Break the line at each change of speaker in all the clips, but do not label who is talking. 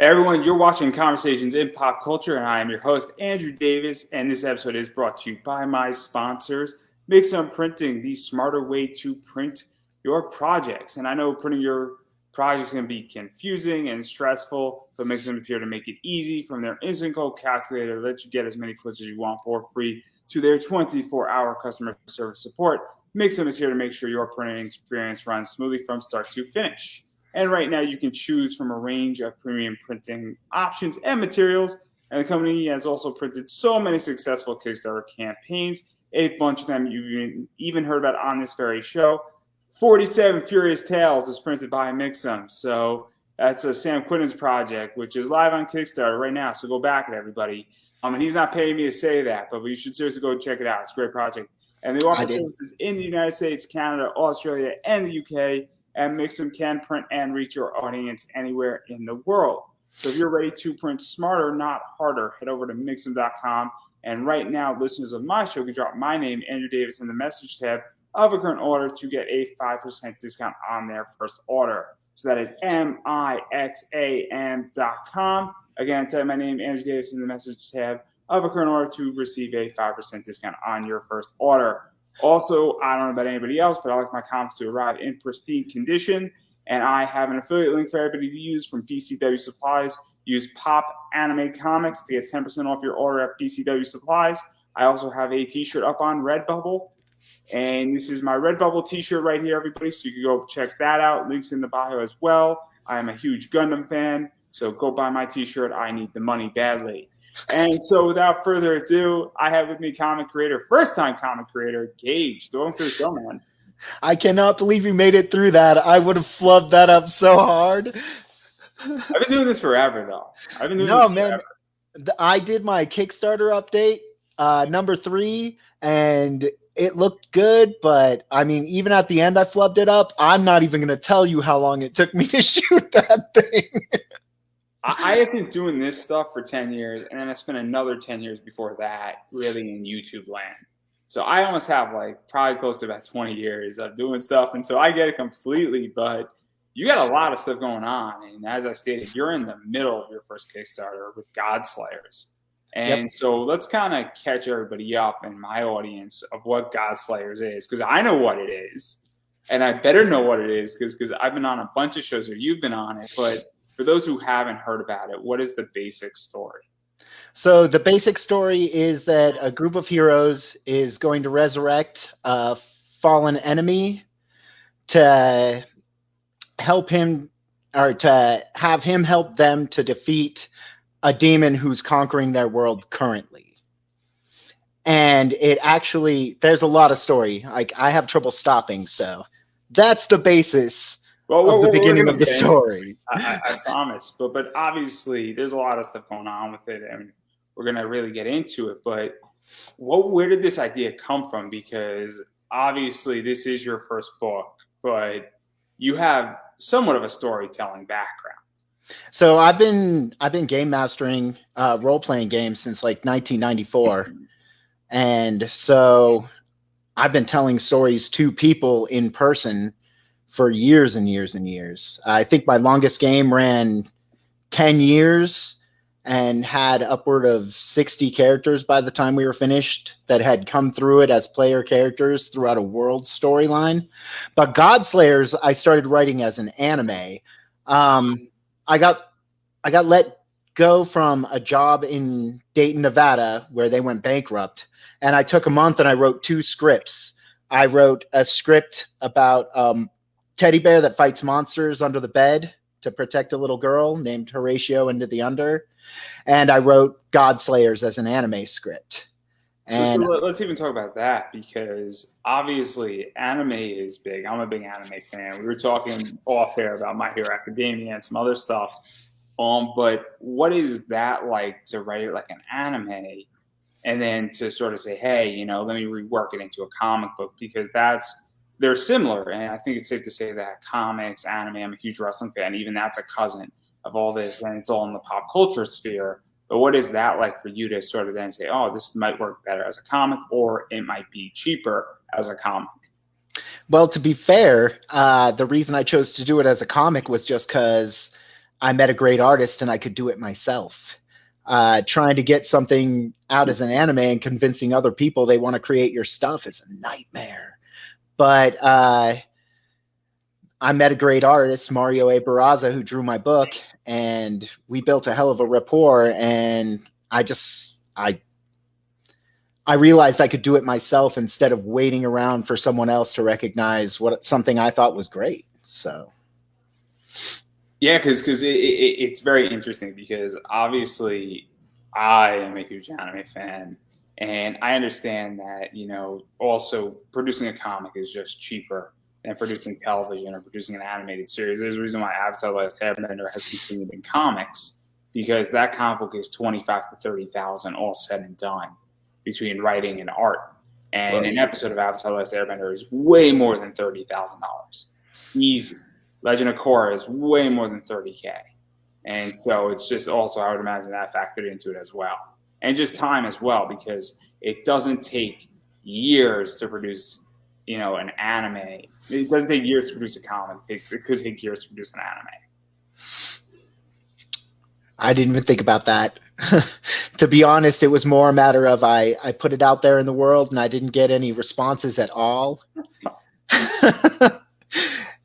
Hey everyone, you're watching Conversations in Pop Culture, and I am your host, Andrew Davis, and this episode is brought to you by my sponsors, Mixum Printing, the smarter way to print your projects. And I know printing your projects can be confusing and stressful, but Mixum is here to make it easy. From their instant code calculator, let you get as many quotes as you want for free, to their 24-hour customer service support. Mixum is here to make sure your printing experience runs smoothly from start to finish. And right now you can choose from a range of premium printing options and materials. And the company has also printed so many successful Kickstarter campaigns, a bunch of them you've even heard about on this very show. 47 Furious Tales is printed by Mixum. So that's a Sam Quinton's project, which is live on Kickstarter right now. So go back it, everybody. And he's not paying me to say that, but you should seriously go check it out. It's a great project. And they offer services in the United States, Canada, Australia, and the UK. And Mixum can print and reach your audience anywhere in the world. So if you're ready to print smarter, not harder, head over to Mixum.com. And right now, listeners of my show can drop my name, Andrew Davis, in the message tab of a current order to get a 5% discount on their first order. So that is Mixam.com. Again, type my name, Andrew Davis, in the message tab of a current order to receive a 5% discount on your first order. Also, I don't know about anybody else, but I like my comics to arrive in pristine condition. And I have an affiliate link for everybody to use from PCW Supplies. Use Pop Anime Comics to get 10% off your order at PCW Supplies. I also have a t-shirt up on Redbubble. And this is my Redbubble t-shirt right here, everybody. So you can go check that out. Links in the bio as well. I am a huge Gundam fan. So go buy my t-shirt. I need the money badly. And so without further ado, I have with me comic creator, first-time comic creator, Gage. Welcome to the show, man.
I cannot believe you made it through that. I would have flubbed that up so hard.
I've been doing this forever, though.
I did my Kickstarter update, number 3, and it looked good, but I mean, even at the end, I flubbed it up. I'm not even going to tell you how long it took me to shoot that thing.
I have been doing this stuff for 10 years, and then I spent another 10 years before that really in YouTube land. So I almost have probably close to about 20 years of doing stuff, and so I get it completely, but you got a lot of stuff going on, and as I stated, you're in the middle of your first Kickstarter with Godslayers. And So let's kind of catch everybody up in my audience of what Godslayers is, because I know what it is, and I better know what it is, because I've been on a bunch of shows where you've been on it, but for those who haven't heard about it, what is the basic story?
So the basic story is that a group of heroes is going to resurrect a fallen enemy to help him, or to have him help them to defeat a demon who's conquering their world currently. And it actually, there's a lot of story. I have trouble stopping, so that's the basis. The beginning of the story.
I promise. But obviously, there's a lot of stuff going on with it, and we're going to really get into it. But where did this idea come from? Because obviously, this is your first book, but you have somewhat of a storytelling background.
So I've been game mastering role-playing games since 1994. And so I've been telling stories to people in person for years and years and years. I think my longest game ran 10 years and had upward of 60 characters by the time we were finished that had come through it as player characters throughout a world storyline. But Godslayers, I started writing as an anime. I got let go from a job in Dayton, Nevada, where they went bankrupt. And I took a month and I wrote 2 scripts. I wrote a script about teddy bear that fights monsters under the bed to protect a little girl named Horatio into the Under. And I wrote Godslayers as an anime script.
So let's even talk about that, because obviously anime is big. I'm a big anime fan. We were talking off air about My Hero Academia and some other stuff. But what is that like to write it like an anime and then to sort of say, hey, let me rework it into a comic book? Because they're similar, and I think it's safe to say that comics, anime, I'm a huge wrestling fan, even that's a cousin of all this, and it's all in the pop culture sphere. But what is that like for you to sort of then say, oh, this might work better as a comic, or it might be cheaper as a comic?
Well, to be fair, the reason I chose to do it as a comic was just because I met a great artist and I could do it myself. Trying to get something out as an anime and convincing other people they want to create your stuff is a nightmare. But I met a great artist, Mario A. Barraza, who drew my book, and we built a hell of a rapport. And I realized I could do it myself instead of waiting around for someone else to recognize something I thought was great. So,
yeah, because it's very interesting because obviously I am a huge anime fan, and I understand that also producing a comic is just cheaper than producing television or producing an animated series. There's a reason why Avatar: The Last Airbender has continued in comics, because that comic book is 25 to 30,000 all said and done between writing and art. And
right.
An episode of Avatar: The Last Airbender is way more than $30,000. Easy. Legend of Korra is way more than 30K. And so it's just also, I would imagine that factored into it as well. And just time as well, because it doesn't take years to produce, an anime. It doesn't take years to produce a comic. It could take years to produce an anime.
I didn't even think about that. To be honest, it was more a matter of I put it out there in the world and I didn't get any responses at all.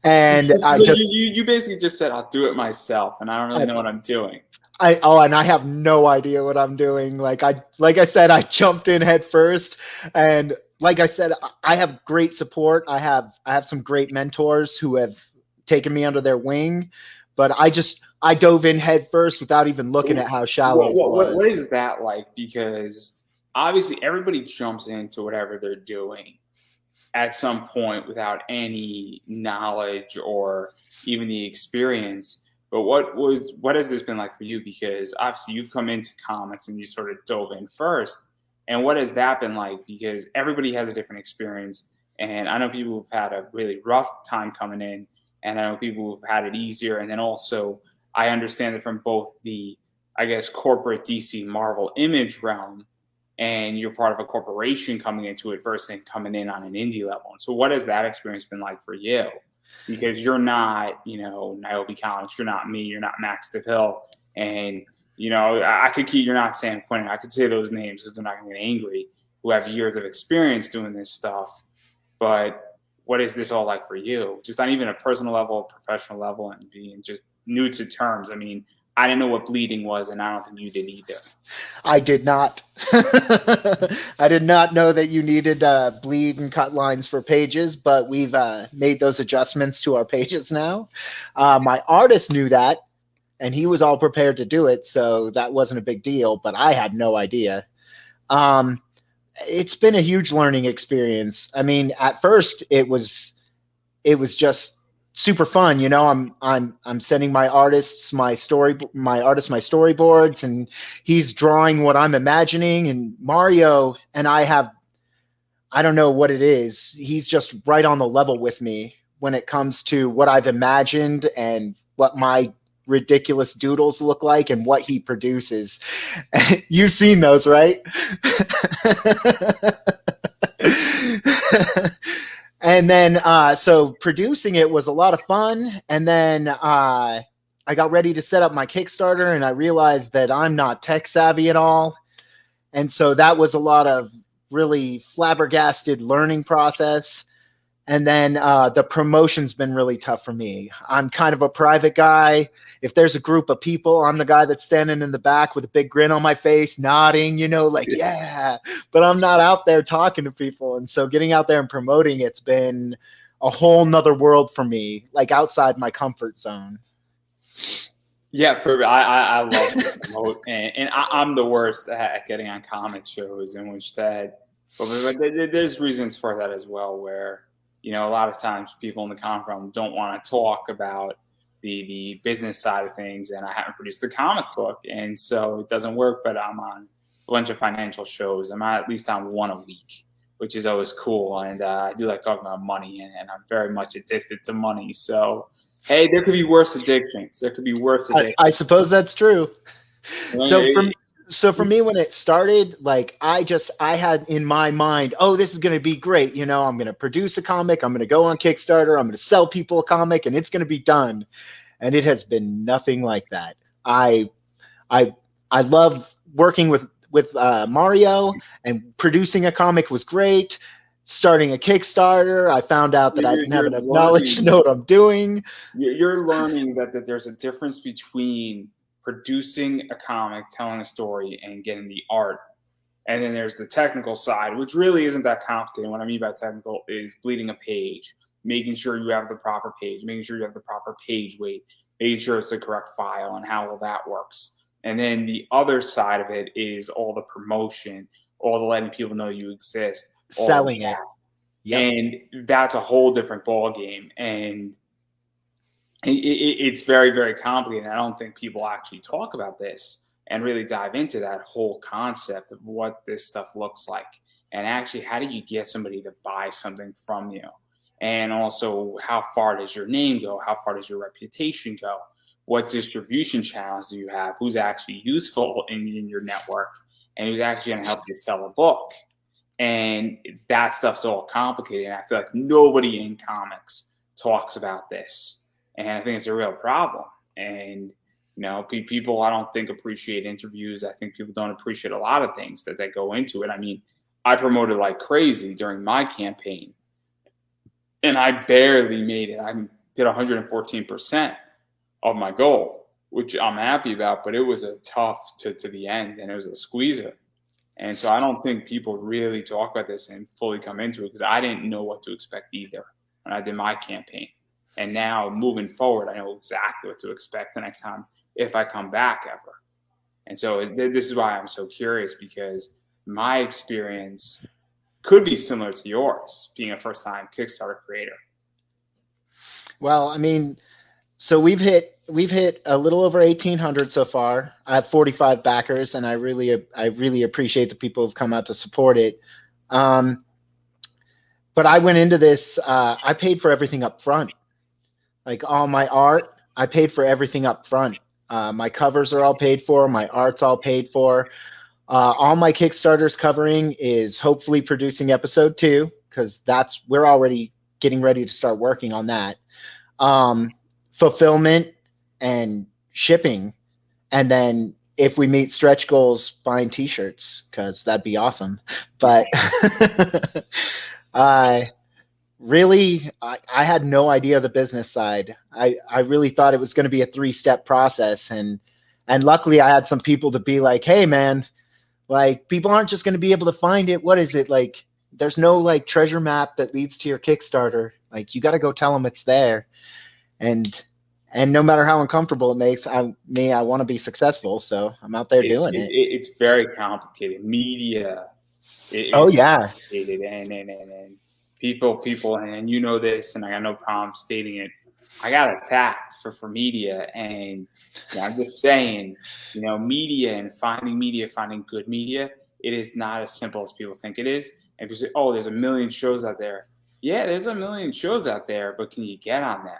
And
so you basically just said, I'll do it myself, and I don't really know what I'm doing.
And I have no idea what I'm doing. Like I said, I jumped in head first, and like I said, I have great support. I have some great mentors who have taken me under their wing, but I dove in head first without even looking at how shallow it was.
What is that like? Because obviously everybody jumps into whatever they're doing at some point without any knowledge or even the experience. But what has this been like for you? Because obviously you've come into comics and you sort of dove in first. And what has that been like? Because everybody has a different experience. And I know people who've had a really rough time coming in, and I know people who've had it easier. And then also I understand it from both the, I guess, corporate DC Marvel Image realm, and you're part of a corporation coming into it versus coming in on an indie level. And so what has that experience been like for you? Because you're not, Niobe Comics, you're not me, you're not Max DeVille. And, I could keep, you're not Sam Quinn. I could say those names because they're not going to get angry, who have years of experience doing this stuff. But what is this all like for you? Just on even a personal level, professional level, and being just new to terms. I mean, I didn't know what bleeding was, and I don't think you did either.
I did not. I did not know that you needed bleed and cut lines for pages, but we've made those adjustments to our pages now. My artist knew that, and he was all prepared to do it, so that wasn't a big deal, but I had no idea. It's been a huge learning experience. I mean, at first it was just super fun. I'm sending my artist my storyboards, and he's drawing what I'm imagining. And Mario and I don't know what it is. He's just right on the level with me when it comes to what I've imagined and what my ridiculous doodles look like and what he produces. You've seen those, right? And then, so producing it was a lot of fun. And then I got ready to set up my Kickstarter, and I realized that I'm not tech savvy at all. And so that was a lot of really flabbergasted learning process. And then the promotion's been really tough for me. I'm kind of a private guy. If there's a group of people, I'm the guy that's standing in the back with a big grin on my face, nodding, yeah. But I'm not out there talking to people. And so getting out there and promoting it's been a whole nother world for me, like outside my comfort zone.
Yeah, perfect. I love to promote, and I'm the worst at getting on comic shows, in which that, but there's reasons for that as well, where a lot of times people in the comic realm don't want to talk about the business side of things, and I haven't produced the comic book, and so it doesn't work. But I'm on a bunch of financial shows. I'm at least on one a week, which is always cool, and I do like talking about money, and I'm very much addicted to money. So, hey, there could be worse addictions.
I suppose that's true. So for me, when it started, like I had in my mind, oh, this is going to be great. I'm going to produce a comic. I'm going to go on Kickstarter. I'm going to sell people a comic, and it's going to be done. and it has been nothing like that. I I love working with Mario, and producing a comic was great. Starting a Kickstarter, I found out that I didn't have
You're
enough knowledge to
learning.
know what I'm doing.
You're learning that there's a difference between producing a comic, telling a story, and getting the art. And then there's the technical side, which really isn't that complicated. What I mean by technical is bleeding a page, making sure you have the proper page, making sure you have the proper page weight, making sure it's the correct file, and how all that works. And then the other side of it is all the promotion, all the letting people know you exist, all of
Selling it.
that.
Yep.
And that's a whole different ball game. And it's very, very complicated. I don't think people actually talk about this and really dive into that whole concept of what this stuff looks like. And actually, how do you get somebody to buy something from you? And also, how far does your name go? How far does your reputation go? What distribution channels do you have? Who's actually useful in your network? And who's actually going to help you sell a book? And that stuff's all complicated. And I feel like nobody in comics talks about this. And I think it's a real problem. And people, I don't think, appreciate interviews. I think people don't appreciate a lot of things that go into it. I mean, I promoted like crazy during my campaign, and I barely made it. I did 114% of my goal, which I'm happy about, but it was a tough to the end, and it was a squeezer. And so I don't think people really talk about this and fully come into it, because I didn't know what to expect either when I did my campaign. And now moving forward, I know exactly what to expect the next time if I come back ever. And so this is why I'm so curious, because my experience could be similar to yours, being a first-time Kickstarter creator.
Well, I mean, so we've hit a little over 1,800 so far. I have 45 backers, and I really appreciate the people who've come out to support it. But I went into this. I paid for everything up front. Like all my art, I paid for everything up front. My covers are all paid for. My art's all paid for. All my Kickstarter's covering is hopefully producing episode 2, because we're already getting ready to start working on that. Fulfillment and shipping, and then if we meet stretch goals, buying T-shirts, because that'd be awesome. But really, I had no idea of the business side. I really thought it was going to be a 3-step process, and luckily I had some people to be like, hey man, like, people aren't just going to be able to find it. What is it like? There's no like treasure map that leads to your Kickstarter. Like, you got to go tell them it's there. And no matter how uncomfortable it makes me, I want to be successful. So I'm out there doing it.
It's very complicated. Media is complicated, and people, and you know this, and I got no problem stating it. I got attacked for media, and I'm just saying, media and finding good media, it is not as simple as people think it is. And people say, oh, there's a million shows out there. Yeah, there's a million shows out there, but can you get on them?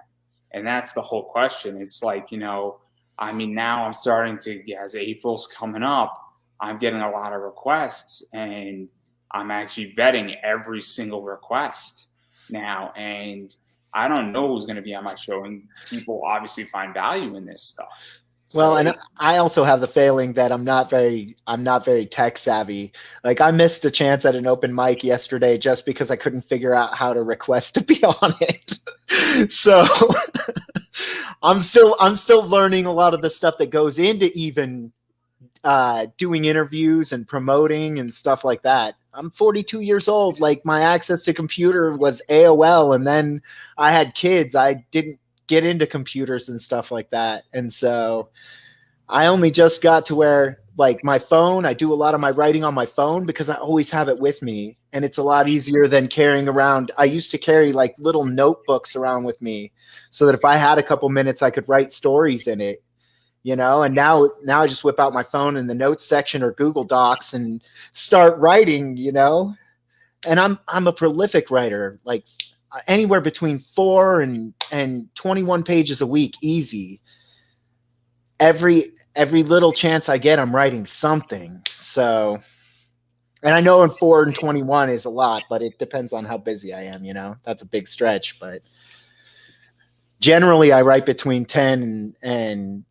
And that's the whole question. It's like, now I'm starting to, as April's coming up, I'm getting a lot of requests, and I'm actually vetting every single request now. And I don't know who's going to be on my show, and people obviously find value in this stuff.
Well, and I also have the failing that I'm not very tech savvy. Like, I missed a chance at an open mic yesterday just because I couldn't figure out how to request to be on it. So I'm still learning a lot of the stuff that goes into even doing interviews and promoting and stuff like that. I'm 42 years old. Like, my access to computer was AOL, and then I had kids. I didn't get into computers and stuff like that. And so I only just got to where, like, my phone, I do a lot of my writing on my phone because I always have it with me, and it's a lot easier than carrying around. I used to carry like little notebooks around with me so that if I had a couple minutes, I could write stories in it, and now I just whip out my phone in the notes section or Google Docs and start writing, and I'm a prolific writer, like anywhere between 4 and 21 pages a week, easy. Every little chance I get, I'm writing something. So, and I know in 4 and 21 is a lot, but it depends on how busy I am. That's a big stretch, but Generally, I write between 10 and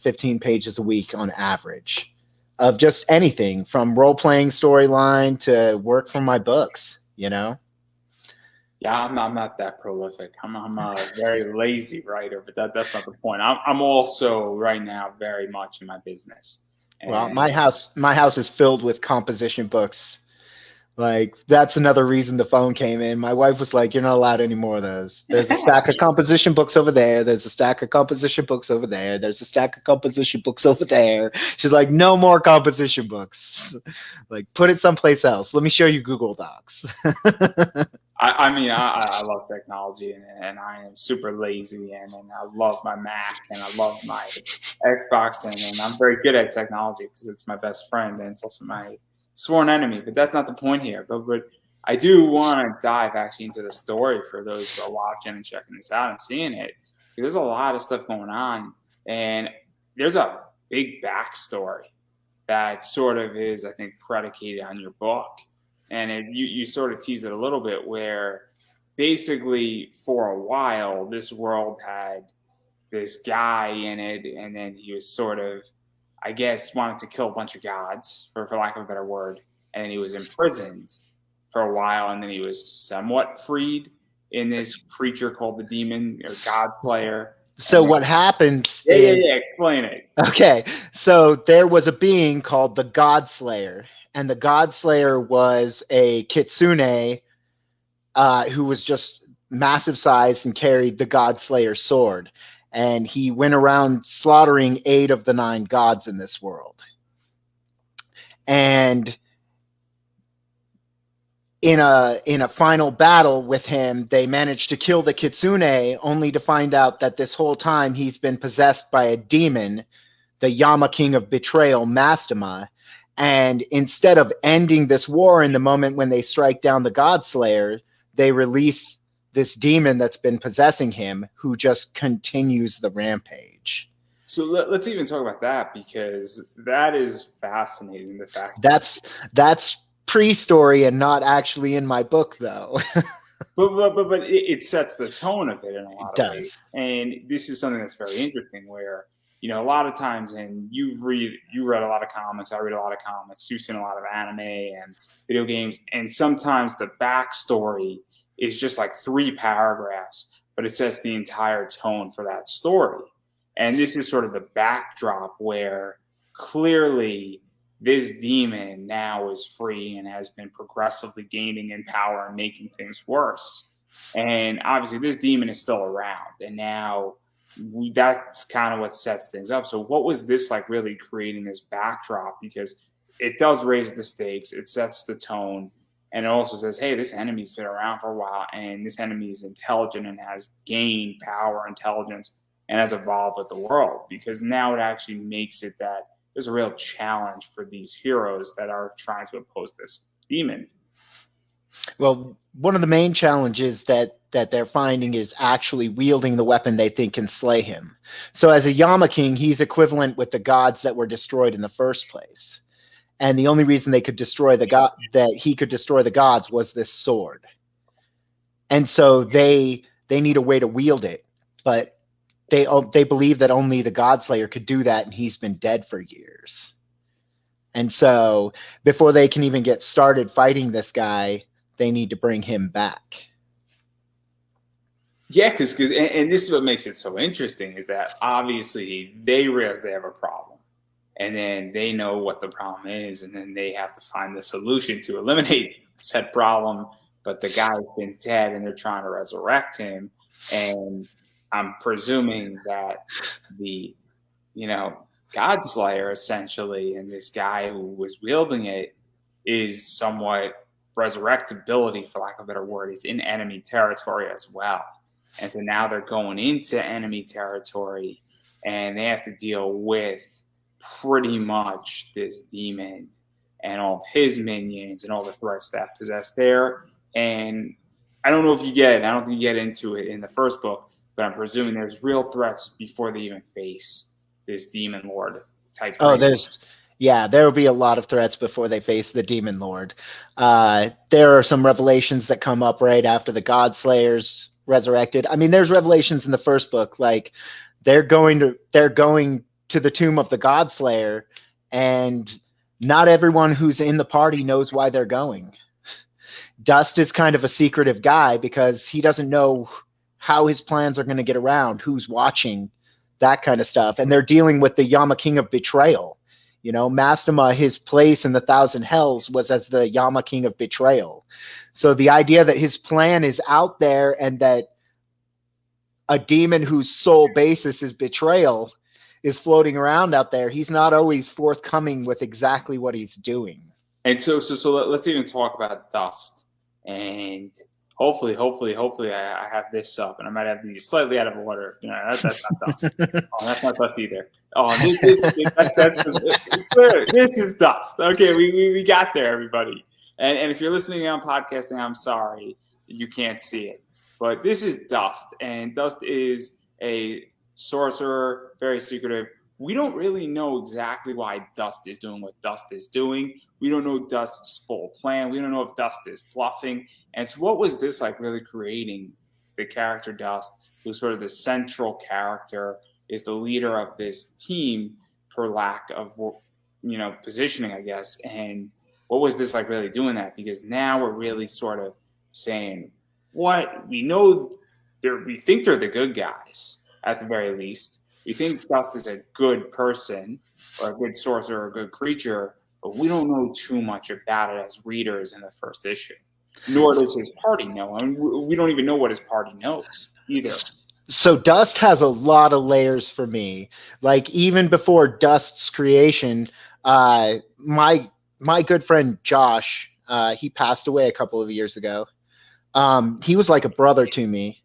15 pages a week on average of just anything from role-playing storyline to work from my books, you know?
Yeah, I'm not that prolific. I'm a very lazy writer, but that's not the point. I'm also right now very much in my business,
Well,
and
my house is filled with composition books. Like, that's another reason the phone came in. My wife was like, "You're not allowed any more of those. There's a stack of composition books over there. There's a stack of composition books over there. There's a stack of composition books over there." She's like, "No more composition books. Like, put it someplace else. Let me show you Google Docs."
I mean, I love technology, and I am super lazy, and I love my Mac, and I love my Xbox, and I'm very good at technology because it's my best friend, and it's also my sworn enemy. But that's not the point here. But I do want to dive actually into the story for those who are watching and checking this out and seeing it. There's a lot of stuff going on, and there's a big backstory that sort of is, I think, predicated on your book. And you sort of tease it a little bit where basically for a while this world had this guy in it, and then he was sort of, I guess, wanted to kill a bunch of gods, for lack of a better word, and then he was imprisoned for a while, and then he was somewhat freed in this creature called the demon or God Slayer.
So
And then,
what happens
yeah,
is,
explain it.
okay, so there was a being called the God Slayer, and the God Slayer was a kitsune who was just massive size and carried the God Slayer sword. And he went around slaughtering 8 of the 9 gods in this world. And in a final battle with him, they managed to kill the kitsune, only to find out that this whole time he's been possessed by a demon, the Yama King of Betrayal, Mastema. And instead of ending this war in the moment when they strike down the God Slayer, they release this demon that's been possessing him, who just continues the rampage.
So let's even talk about that, because that is fascinating. The fact
That's pre-story and not actually in my book, though.
but it sets the tone of it in a
It
lot of ways,
does.
and this is something that's very interesting. Where a lot of times, and you read a lot of comics, I read a lot of comics, you've seen a lot of anime and video games, and sometimes the backstory is just like 3 paragraphs, but it sets the entire tone for that story. And this is sort of the backdrop where clearly this demon now is free and has been progressively gaining in power and making things worse. And obviously, this demon is still around, and now that's kind of what sets things up. So, what was this like, really creating this backdrop? Because it does raise the stakes, it sets the tone, and it also says, hey, this enemy's been around for a while, and this enemy is intelligent and has gained power, intelligence, and has evolved with the world. Because now it actually makes it that there's a real challenge for these heroes that are trying to oppose this demon.
Well, one of the main challenges that they're finding is actually wielding the weapon they think can slay him. So as a Yama King, he's equivalent with the gods that were destroyed in the first place. And the only reason they could destroy the god that he could destroy the gods was this sword. And so they need a way to wield it, but they believe that only the Godslayer could do that, and he's been dead for years. And so before they can even get started fighting this guy, they need to bring him back.
Yeah, because and this is what makes it so interesting, is that obviously they realize they have a problem, and then they know what the problem is, and then they have to find the solution to eliminate said problem. But the guy's been dead, and they're trying to resurrect him, and I'm presuming that the God Slayer essentially, and this guy who was wielding it is somewhat resurrectability, for lack of a better word, is in enemy territory as well. And so now they're going into enemy territory, and they have to deal with pretty much this demon and all of his minions and all the threats that possess there. And I don't know if you get it. I don't think you get into it in the first book, but I'm presuming there's real threats before they even face this demon lord type.
Oh,
Creature.
Yeah, there will be a lot of threats before they face the Demon Lord. There are some revelations that come up right after the God Slayers resurrected. I mean, there's revelations in the first book, like they're going to the tomb of the God Slayer, and not everyone who's in the party knows why they're going. Dust is kind of a secretive guy because he doesn't know how his plans are going to get around, who's watching, that kind of stuff. And they're dealing with the Yama King of Betrayal. You know, Mastema, his place in the Thousand Hells was as the Yama King of Betrayal. So the idea that his plan is out there and that a demon whose sole basis is betrayal is floating around out there, he's not always forthcoming with exactly what he's doing.
And so let's even talk about Dust. And hopefully I have this up, and I might have these slightly out of order. You know, that's not Dust. Oh, that's not Dust either. Oh, this is Dust. Okay, we got there, everybody. And if you're listening on podcasting, I'm sorry you can't see it, but this is Dust, and Dust is a sorcerer, very secretive. We don't really know exactly why Dust is doing what Dust is doing. We don't know Dust's full plan. We don't know if Dust is bluffing. And so what was this like really creating the character Dust, who's sort of the central character, is the leader of this team per lack of, you know, positioning, I guess. And what was this like really doing that? Because now we're really sort of saying, what we know, we think they're the good guys at the very least. We think Dust is a good person or a good sorcerer or a good creature, but we don't know too much about it as readers in the first issue. Nor does his party know. I mean, we don't even know what his party knows either.
So Dust has a lot of layers for me. Like even before Dust's creation, my good friend Josh, he passed away a couple of years ago. He was like a brother to me,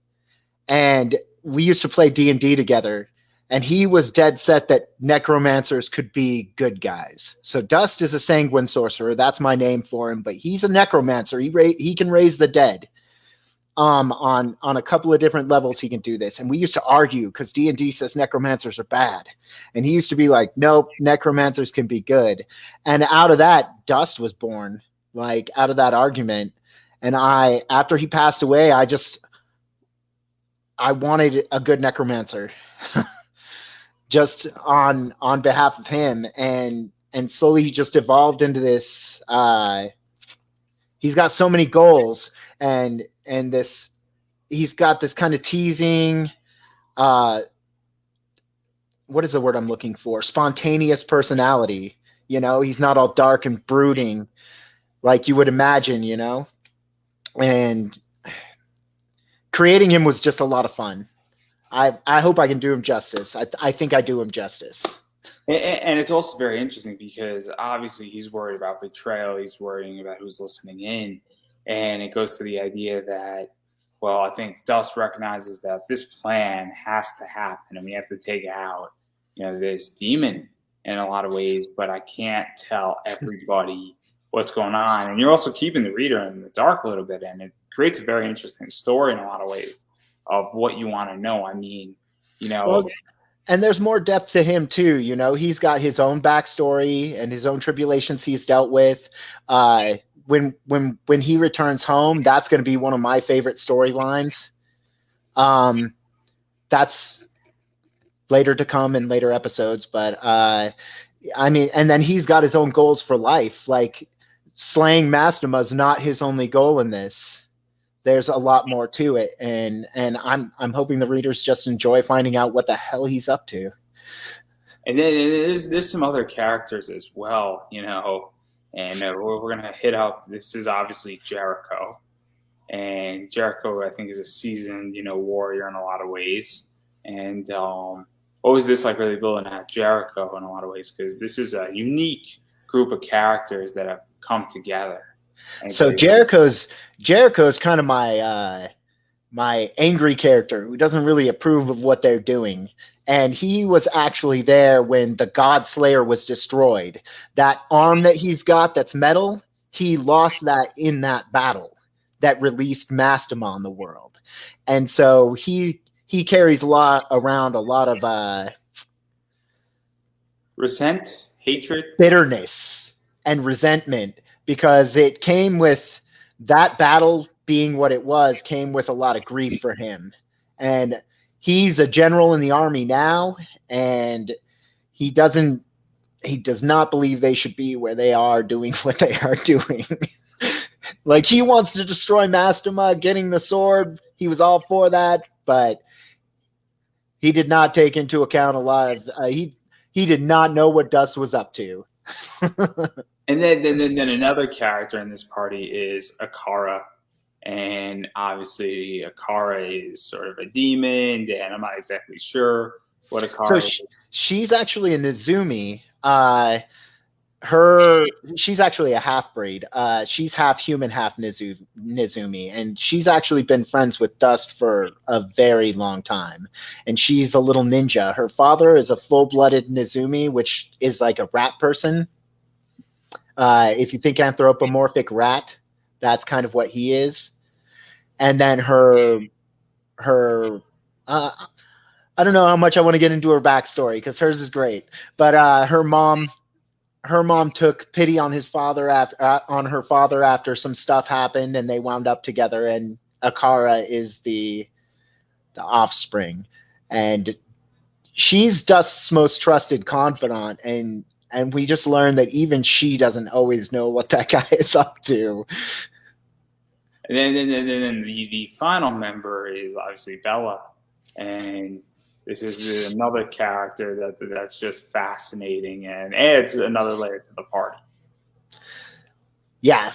and we used to play D&D together. And he was dead set that necromancers could be good guys. So Dust is a sanguine sorcerer. That's my name for him. But he's a necromancer. He can raise the dead. On a couple of different levels, he can do this. And we used to argue because D&D says necromancers are bad. And he used to be like, nope, necromancers can be good. And out of that, Dust was born, like out of that argument. And after he passed away, I wanted a good necromancer. Just on behalf of him, and slowly he just evolved into this. He's got so many goals, and he's got this kind of teasing. What is the word I'm looking for? Spontaneous personality. You know, he's not all dark and brooding like you would imagine. You know, and creating him was just a lot of fun. I hope I can do him justice. I think I do him justice.
And it's also very interesting because obviously he's worried about betrayal. He's worrying about who's listening in. And it goes to the idea that, well, I think Dust recognizes that this plan has to happen and we have to take out, you know, this demon in a lot of ways, but I can't tell everybody what's going on. And you're also keeping the reader in the dark a little bit, and it creates a very interesting story in a lot of ways of what you want to know. I mean, you know.
Well, and there's more depth to him too. You know, he's got his own backstory and his own tribulations he's dealt with. When he returns home, that's going to be one of my favorite storylines. That's later to come in later episodes, but I mean, and then he's got his own goals for life. Like slaying Mastema is not his only goal in this. There's a lot more to it, and I'm hoping the readers just enjoy finding out what the hell he's up to.
And then there's some other characters as well, you know, and we're gonna hit up. This is obviously Jericho, and Jericho I think is a seasoned, you know, warrior in a lot of ways. And what was this like really building out Jericho in a lot of ways? Because this is a unique group of characters that have come together.
So Jericho's kind of my angry character who doesn't really approve of what they're doing. And he was actually there when the God Slayer was destroyed. That arm that he's got that's metal, he lost that in that battle that released Mastema on the world. And so he carries around a lot of
resent, hatred,
bitterness, and resentment, because it came with that battle being what it was, came with a lot of grief for him. And he's a general in the army now, and he does not believe they should be where they are doing what they are doing. Like, he wants to destroy Mastema, getting the sword. He was all for that, but he did not take into account a lot of he did not know what Dust was up to.
and then another character in this party is Akara, and obviously Akara is sort of a demon, and I'm not exactly sure what Akara is.
She's actually a Nezumi. She's actually a half-breed. She's half human, half Nezumi, and she's actually been friends with Dust for a very long time. And she's a little ninja. Her father is a full-blooded Nezumi, which is like a rat person. If you think anthropomorphic rat, that's kind of what he is. And then her I don't know how much I want to get into her backstory, because hers is great. But her mom took pity on her father after some stuff happened, and they wound up together. And Akara is the offspring, and she's Dust's most trusted confidant. And we just learned that even she doesn't always know what that guy is up to.
And then the final member is obviously Bella, and this is another character that's just fascinating and adds another layer to the party.
Yeah,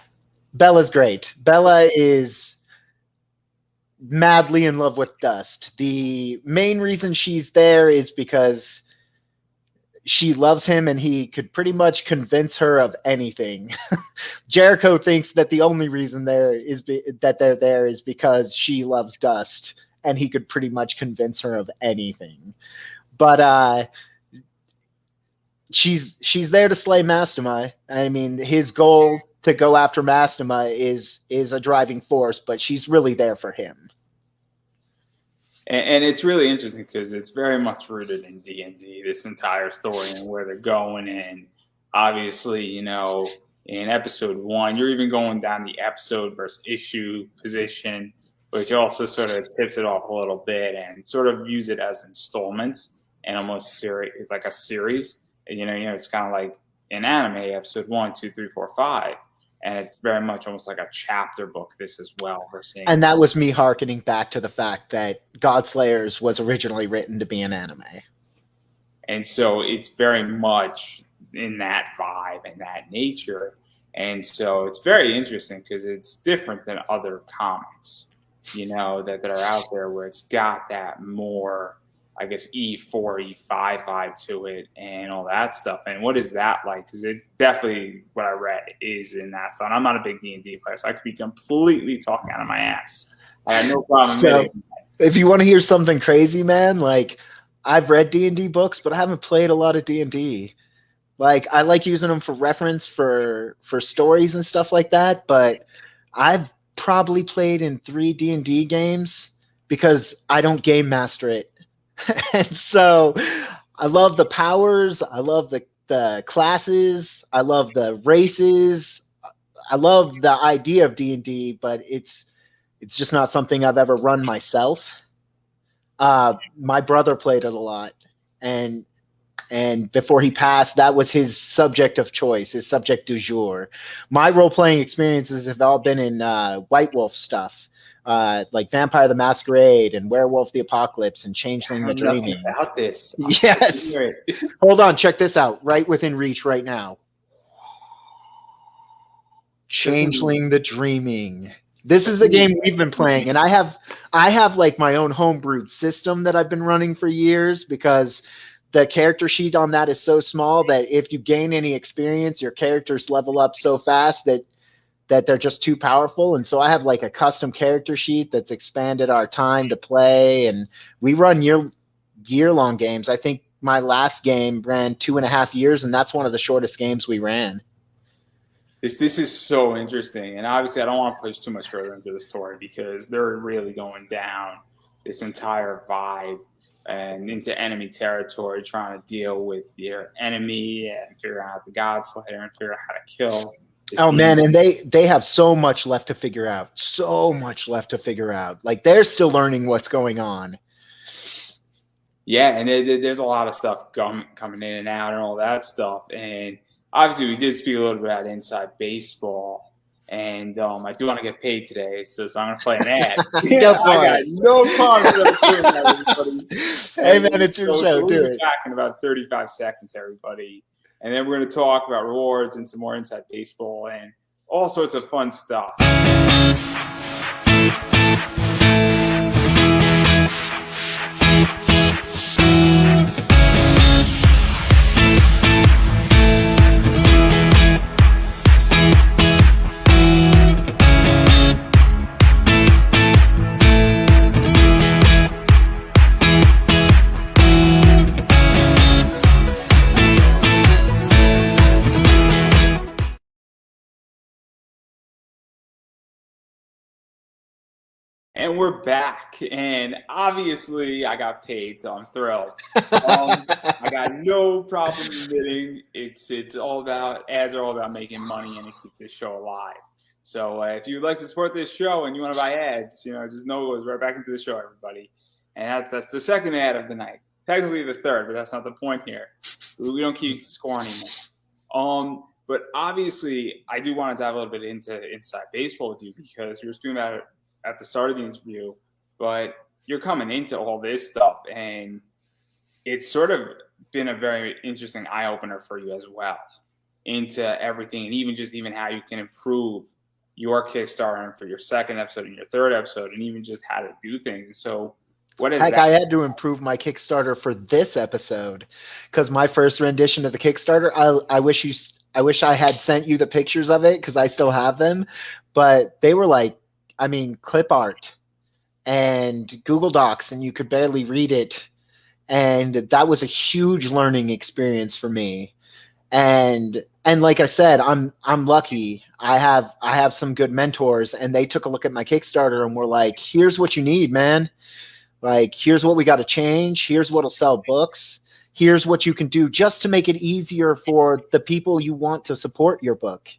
Bella's great. Bella is madly in love with Dust. The main reason she's there is because she loves him, and he could pretty much convince her of anything. Jericho thinks that the only reason that they're there is because she loves Dust, and he could pretty much convince her of anything. But she's there to slay Mastema. I mean, his goal to go after Mastema is a driving force, but she's really there for him.
And it's really interesting because it's very much rooted in D&D, this entire story and where they're going. And obviously, in episode 1, you're even going down the episode versus issue position, which also sort of tips it off a little bit and sort of views it as installments and almost like a series. It's kind of like an anime, episode 1, 2, 3, 4, 5. And it's very much almost like a chapter book, this as well.
And that was me hearkening back to the fact that Godslayers was originally written to be an anime.
And so it's very much in that vibe and that nature. And so it's very interesting because it's different than other comics, that are out there, where it's got that more, I guess, E4, E5 vibe to it and all that stuff. And what is that like? Because it definitely, what I read is in that style. I'm not a big D&D player, so I could be completely talking out of my ass. I have no problem admitting that.
If you want to hear something crazy, man, like, I've read D&D books, but I haven't played a lot of D&D. Like, I like using them for reference for stories and stuff like that, but I've probably played in 3 D&D games because I don't game master it. And so I love the powers. I love the classes. I love the races. I love the idea of D&D, but it's just not something I've ever run myself. My brother played it a lot, and before he passed, that was his subject of choice, his subject du jour. My role-playing experiences have all been in White Wolf stuff. Like Vampire the Masquerade and Werewolf the Apocalypse and Changeling the Dreaming.
About this.
Yes. Hold on, check this out. Right within reach right now. Changeling the Dreaming. This is the game we've been playing, and I have like my own homebrewed system that I've been running for years, because the character sheet on that is so small that if you gain any experience, your characters level up so fast that they're just too powerful. And so I have like a custom character sheet that's expanded our time to play, and we run year-long games. I think my last game ran 2.5 years, and that's one of the shortest games we ran.
This is so interesting, and obviously I don't want to push too much further into the story because they're really going down this entire vibe and into enemy territory, trying to deal with your enemy and figure out the God Slayer and figure out how to kill.
Oh man, and they have so much left to figure out. So much left to figure out. Like they're still learning what's going on.
Yeah, and there's a lot of stuff coming in and out and all that stuff. And obviously, we did speak a little bit about inside baseball. And I do want to get paid today, so I'm going to play an ad. I got no problem with doing that, everybody.
Hey, man, it's your show.
We'll be back in about 35 seconds, everybody. And then we're going to talk about rewards and some more inside baseball and all sorts of fun stuff. And we're back, and obviously I got paid, so I'm thrilled. I got no problem admitting it's all about ads are all about making money and to keep this show alive. So if you'd like to support this show and you want to buy ads, just know it goes right back into the show, everybody. And that's the second ad of the night. Technically the third, but that's not the point here. We don't keep score anymore. But obviously, I do want to dive a little bit into inside baseball with you because you were speaking about it at the start of the interview, but you're coming into all this stuff, and it's sort of been a very interesting eye-opener for you as well into everything, and even how you can improve your Kickstarter and for your second episode and your third episode, and even just how to do things. So what is that?
I had to improve my Kickstarter for this episode because my first rendition of the Kickstarter, I wish I had sent you the pictures of it because I still have them, but they were like, clip art and Google Docs, and you could barely read it. And that was a huge learning experience for me. And like I said, I'm lucky. I have some good mentors, and they took a look at my Kickstarter and were like, here's what you need, man. Like, here's what we got to change. Here's what'll sell books. Here's what you can do just to make it easier for the people you want to support your book,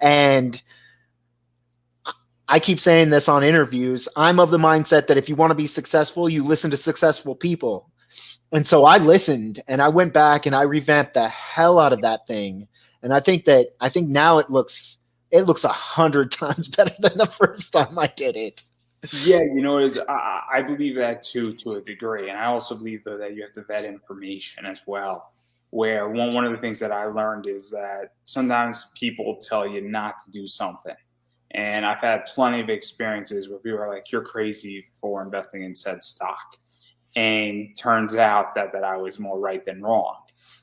And I keep saying this on interviews. I'm of the mindset that if you want to be successful, you listen to successful people. And so I listened, and I went back and I revamped the hell out of that thing. And I think now it looks 100 times better than the first time I did it.
Yeah, I believe that too, to a degree. And I also believe, though, that you have to vet information as well. Where one of the things that I learned is that sometimes people tell you not to do something. And I've had plenty of experiences where people are like, you're crazy for investing in said stock. And turns out that I was more right than wrong.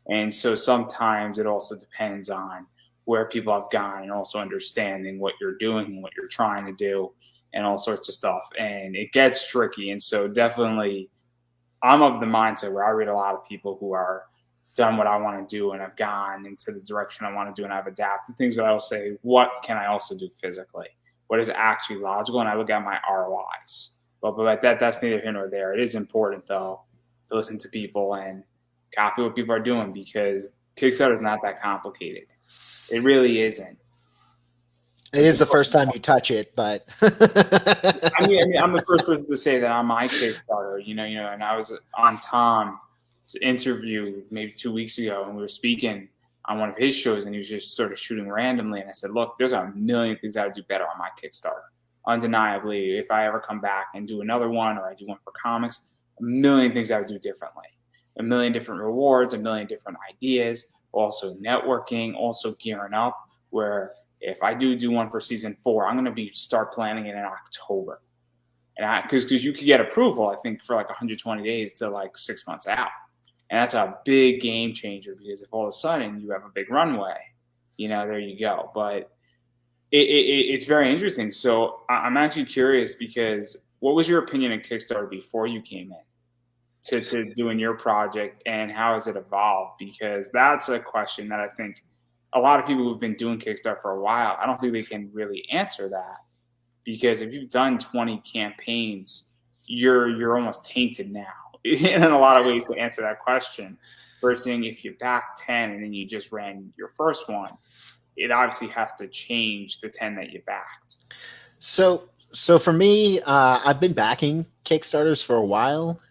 And so sometimes it also depends on where people have gone and also understanding what you're doing and what you're trying to do and all sorts of stuff. And it gets tricky. And so definitely I'm of the mindset where I read a lot of people who are done what I want to do and have gone into the direction I want to do and I've adapted things, but I'll say, what can I also do physically? What is actually logical? And I look at my ROIs. But that's neither here nor there. It is important, though, to listen to people and copy what people are doing because Kickstarter is not that complicated. It really isn't.
It is the first time you touch it, but
I mean, I'm the first person to say that on my Kickstarter, and I was on Tom's interview maybe 2 weeks ago, and we were speaking on one of his shows, and he was just sort of shooting randomly. And I said, look, there's a million things I would do better on my Kickstarter. Undeniably, if I ever come back and do another one or I do one for comics, a million things I would do differently. A million different rewards, a million different ideas, also networking, also gearing up, where if I do one for season 4, I'm going to start planning it in October. And because you could get approval, I think, for like 120 days to like 6 months out. And that's a big game changer because if all of a sudden you have a big runway, there you go. But it's very interesting. So I'm actually curious because what was your opinion of Kickstarter before you came in to doing your project, and how has it evolved? Because that's a question that I think a lot of people who've been doing Kickstarter for a while, I don't think they can really answer that, because if you've done 20 campaigns, you're almost tainted now. in a lot of ways to answer that question. Versus if you back 10 and then you just ran your first one, it obviously has to change the 10 that you backed.
So for me, I've been backing Kickstarters for a while.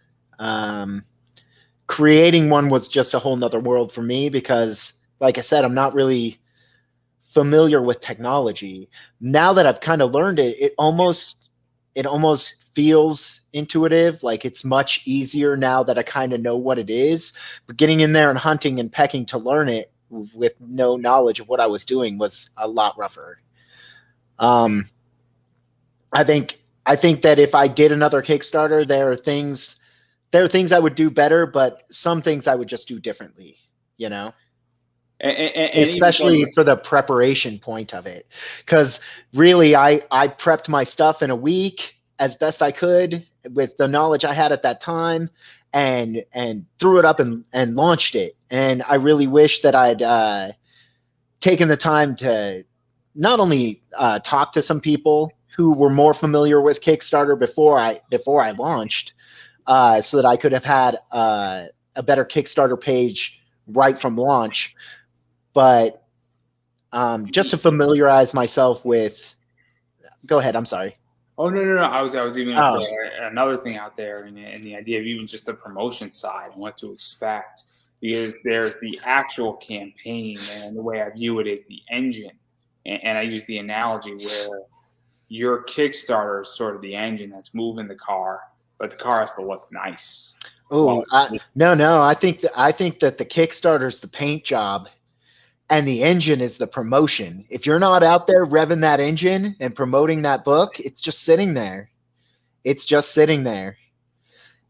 Creating one was just a whole nother world for me because, like I said, I'm not really familiar with technology. Now that I've kind of learned it, it almost feels intuitive. Like it's much easier now that I kind of know what it is. But getting in there and hunting and pecking to learn it with no knowledge of what I was doing was a lot rougher. I think that if I did another Kickstarter, there are things I would do better, but some things I would just do differently, you know? And especially for the preparation point of it. Because really, I prepped my stuff in a week as best I could with the knowledge I had at that time and threw it up and launched it. And I really wish that I'd taken the time to not only talk to some people who were more familiar with Kickstarter before I launched, so that I could have had a better Kickstarter page right from launch. But just to familiarize myself with, go ahead. I'm sorry.
Oh no! I was even another thing out there, and the idea of even just the promotion side and what to expect, because there's the actual campaign, and the way I view it is the engine, and I use the analogy where your Kickstarter is sort of the engine that's moving the car, but the car has to look nice.
Oh no! I think that the Kickstarter's the paint job. And the engine is the promotion. If you're not out there revving that engine and promoting that book, it's just sitting there. It's just sitting there.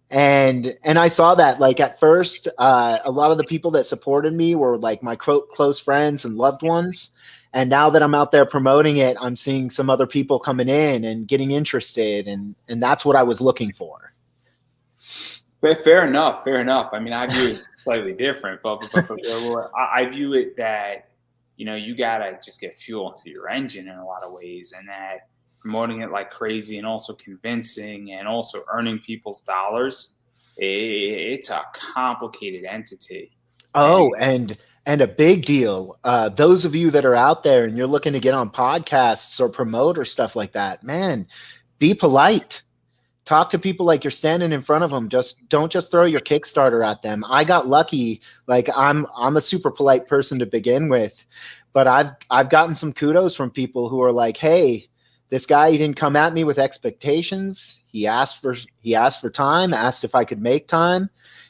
And I saw that, like, at first, a lot of the people that supported me were like my close friends and loved ones. And now that I'm out there promoting it, I'm seeing some other people coming in and getting interested. And that's what I was looking for.
Fair enough. I mean, I view it slightly different, but I view it that, you gotta just get fuel into your engine in a lot of ways, and that promoting it like crazy and also convincing and also earning people's dollars, it's a complicated entity.
Oh, and a big deal. Those of you that are out there and you're looking to get on podcasts or promote or stuff like that, man, be polite. Talk to people like you're standing in front of them. Don't just throw your Kickstarter at them. I got lucky. Like I'm a super polite person to begin with, but I've gotten some kudos from people who are like, "Hey, this guy, he didn't come at me with expectations. He asked for time, asked if I could make time,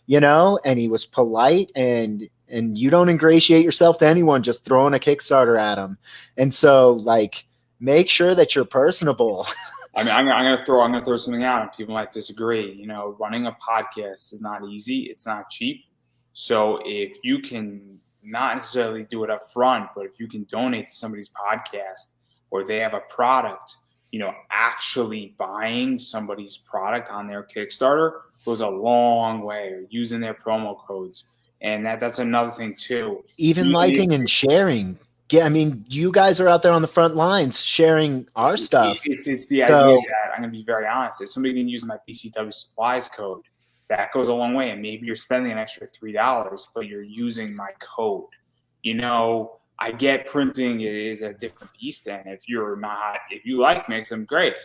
and he was polite, and you don't ingratiate yourself to anyone just throwing a Kickstarter at him. And so, like, make sure that you're personable."
I mean, I'm gonna throw something out, and people might disagree. Running a podcast is not easy. It's not cheap. So if you can not necessarily do it up front, but if you can donate to somebody's podcast, or they have a product, actually buying somebody's product on their Kickstarter goes a long way. Or using their promo codes, and that's another thing too.
Even liking and sharing. Yeah, I mean, you guys are out there on the front lines sharing our stuff.
It's the idea that, I'm going to be very honest, if somebody can use my BCW supplies code, that goes a long way. And maybe you're spending an extra $3, but you're using my code. I get printing is a different beast. And if you like Mixam, great.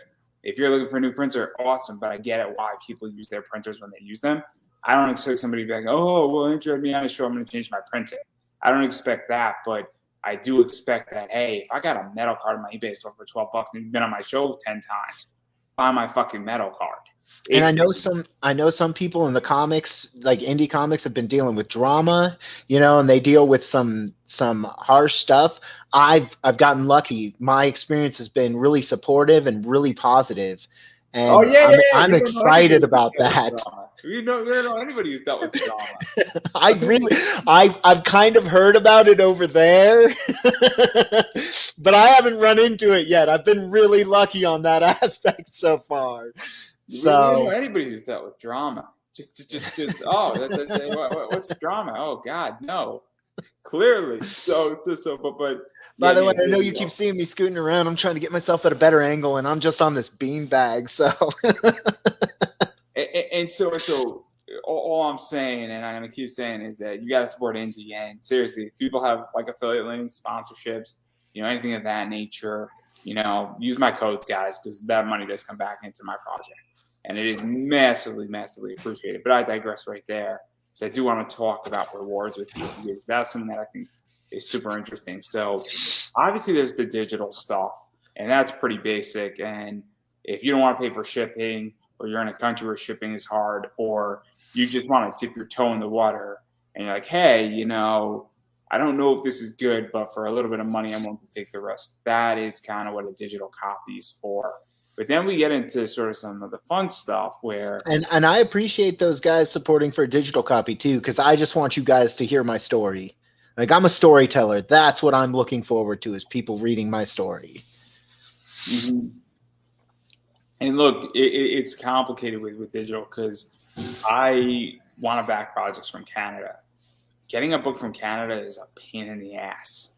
If you're looking for a new printer, awesome. But I get it why people use their printers when they use them. I don't expect somebody to be like, oh, well, interrupt me on the show, I'm going to change my printing. I don't expect that, but I do expect that, hey, if I got a metal card in my eBay store for $12 and you've been on my show 10 times, buy my fucking metal card.
And I know some people in the comics, like indie comics, have been dealing with drama, and they deal with some harsh stuff. I've gotten lucky. My experience has been really supportive and really positive. And I'm excited about that.
You don't know anybody who's dealt with drama.
I've kind of heard about it over there, but I haven't run into it yet. I've been really lucky on that aspect so far. So
we don't know anybody who's dealt with drama. Just what's drama? Oh God, no. Clearly. But
by the way, I know you keep seeing me scooting around. I'm trying to get myself at a better angle, and I'm just on this beanbag. So,
and so all I'm saying, and I'm gonna keep saying, is that you gotta support indie. And seriously, if people have like affiliate links, sponsorships, anything of that nature, use my codes, guys, because that money does come back into my project, and it is massively, massively appreciated. But I digress right there, because I do want to talk about rewards with you, because that's something that I think is super interesting. So obviously, there's the digital stuff, and that's pretty basic. And if you don't want to pay for shipping, or you're in a country where shipping is hard, or you just want to dip your toe in the water and you're like, hey, I don't know if this is good, but for a little bit of money, I'm willing to take the risk. That is kind of what a digital copy is for. But then we get into sort of some of the fun stuff where...
And I appreciate those guys supporting for a digital copy too, because I just want you guys to hear my story. Like, I'm a storyteller. That's what I'm looking forward to, is people reading my story.
Mm-hmm. And look, it's complicated with digital, because I want to back projects from Canada. Getting a book from Canada is a pain in the ass.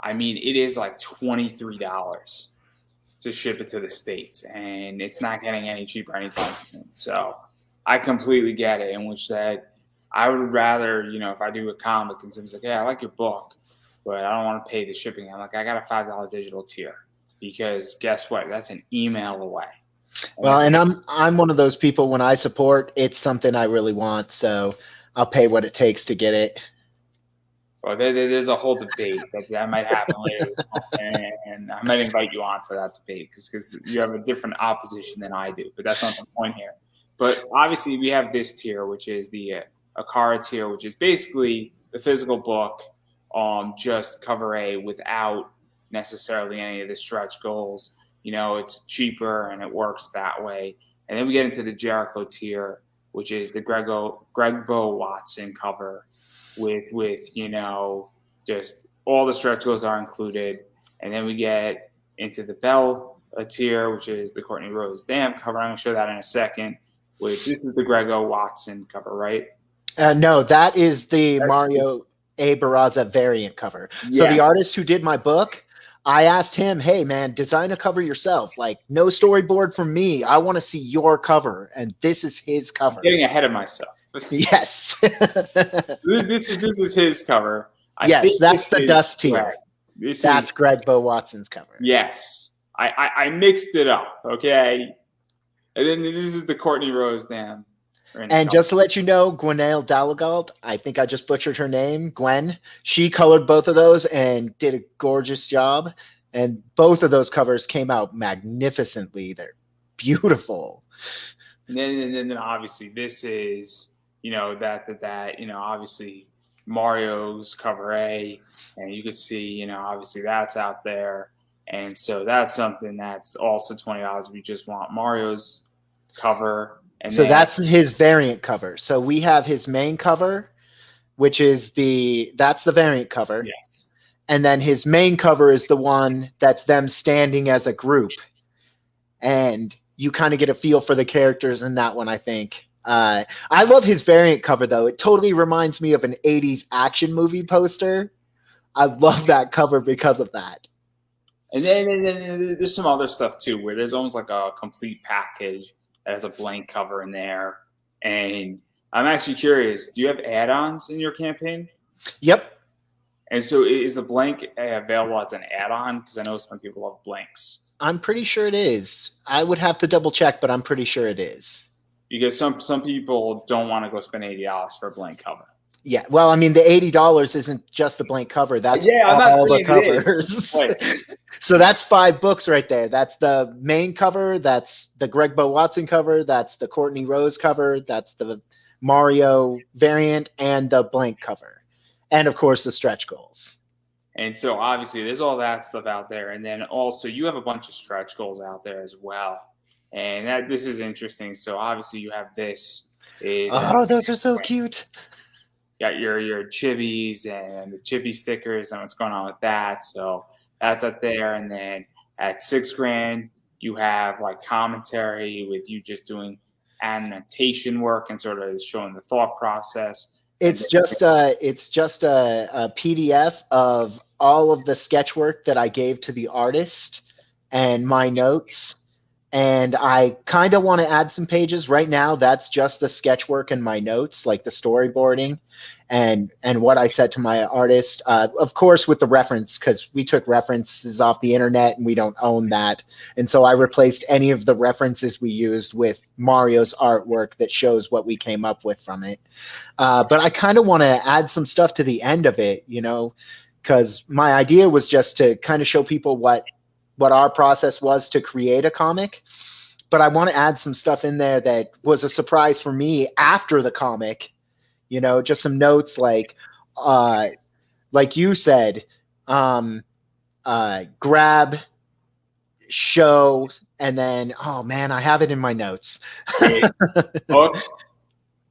I mean, it is like $23 to ship it to the States, and it's not getting any cheaper anytime soon. So I completely get it, in which that I would rather, if I do a comic and someone's like, yeah, I like your book, but I don't want to pay the shipping. I'm like, I got a $5 digital tier. Because guess what? That's an email away.
Well, and I'm one of those people, when I support, it's something I really want, so I'll pay what it takes to get it.
Well, there's a whole debate that might happen later this month, and I might invite you on for that debate, because you have a different opposition than I do, but that's not the point here. But obviously, we have this tier, which is the Akara tier, which is basically the physical book, just cover A without necessarily any of the stretch goals. It's cheaper and it works that way. And then we get into the Jericho tier, which is the Greg Bo Watson cover with just all the stretch goals are included. And then we get into the Bell tier, which is the Courtney Rose Dam cover. I'm going to show that in a second, which this is the Greg O. Watson cover, right?
No, that is the Mario A. Barraza variant cover. Yeah. So the artist who did my book, I asked him, hey, man, design a cover yourself. Like, no storyboard from me. I want to see your cover. And this is his cover.
I'm getting ahead of myself.
Yes.
this is his cover.
Yes, that's the dust tier. That's Greg Bo Watson's cover.
Yes. I mixed it up, okay? And then this is the Courtney Rose Dam.
And just to let you know, Gwenaëlle Dallegalt, I think I just butchered her name, Gwen. She colored both of those and did a gorgeous job. And both of those covers came out magnificently. They're beautiful.
And then obviously this is, obviously Mario's cover A. And you can see, obviously that's out there. And so that's something that's also $20. We just want Mario's cover. And
so that's his variant cover. So we have his main cover, which is that's the variant cover.
Yes.
And then his main cover is the one that's them standing as a group. And you kind of get a feel for the characters in that one, I think. I love his variant cover, though. It totally reminds me of an 80s action movie poster. I love that cover because of that.
And then there's some other stuff, too, where there's almost like a complete package that has a blank cover in there. And I'm actually curious, do you have add-ons in your campaign?
Yep.
And so is the blank available as an add-on? Because I know some people love blanks.
I'm pretty sure it is. I would have to double check, but I'm pretty sure it is.
Because some people don't want to go spend $80 for a blank cover.
Yeah, well, I mean, the $80 isn't just the blank cover. That's all the covers. So that's 5 books right there. That's the main cover. That's the Greg Bo Watson cover. That's the Courtney Rose cover. That's the Mario variant and the blank cover. And, of course, the stretch goals.
And so, obviously, there's all that stuff out there. And then also you have a bunch of stretch goals out there as well. And this is interesting. So, obviously, you have this.
Those are so cute.
Got your chibis and the chibi stickers and what's going on with that. So that's up there. And then at $6,000, you have like commentary with you just doing annotation work and sort of showing the thought process.
It's just a PDF of all of the sketch work that I gave to the artist and my notes. and I kind of want to add some pages. Right now, that's just the sketch work and my notes, like the storyboarding and what I said to my artist. Of course, with the reference, because we took references off the internet and we don't own that. And so I replaced any of the references we used with Mario's artwork that shows what we came up with from it. But I kind of want to add some stuff to the end of it, you know, because my idea was just to kind of show people what our process was to create a comic. But I want to add some stuff in there that was a surprise for me after the comic, you know, just some notes like you said, grab, show, and then, oh man, I have it in my notes.
Hook,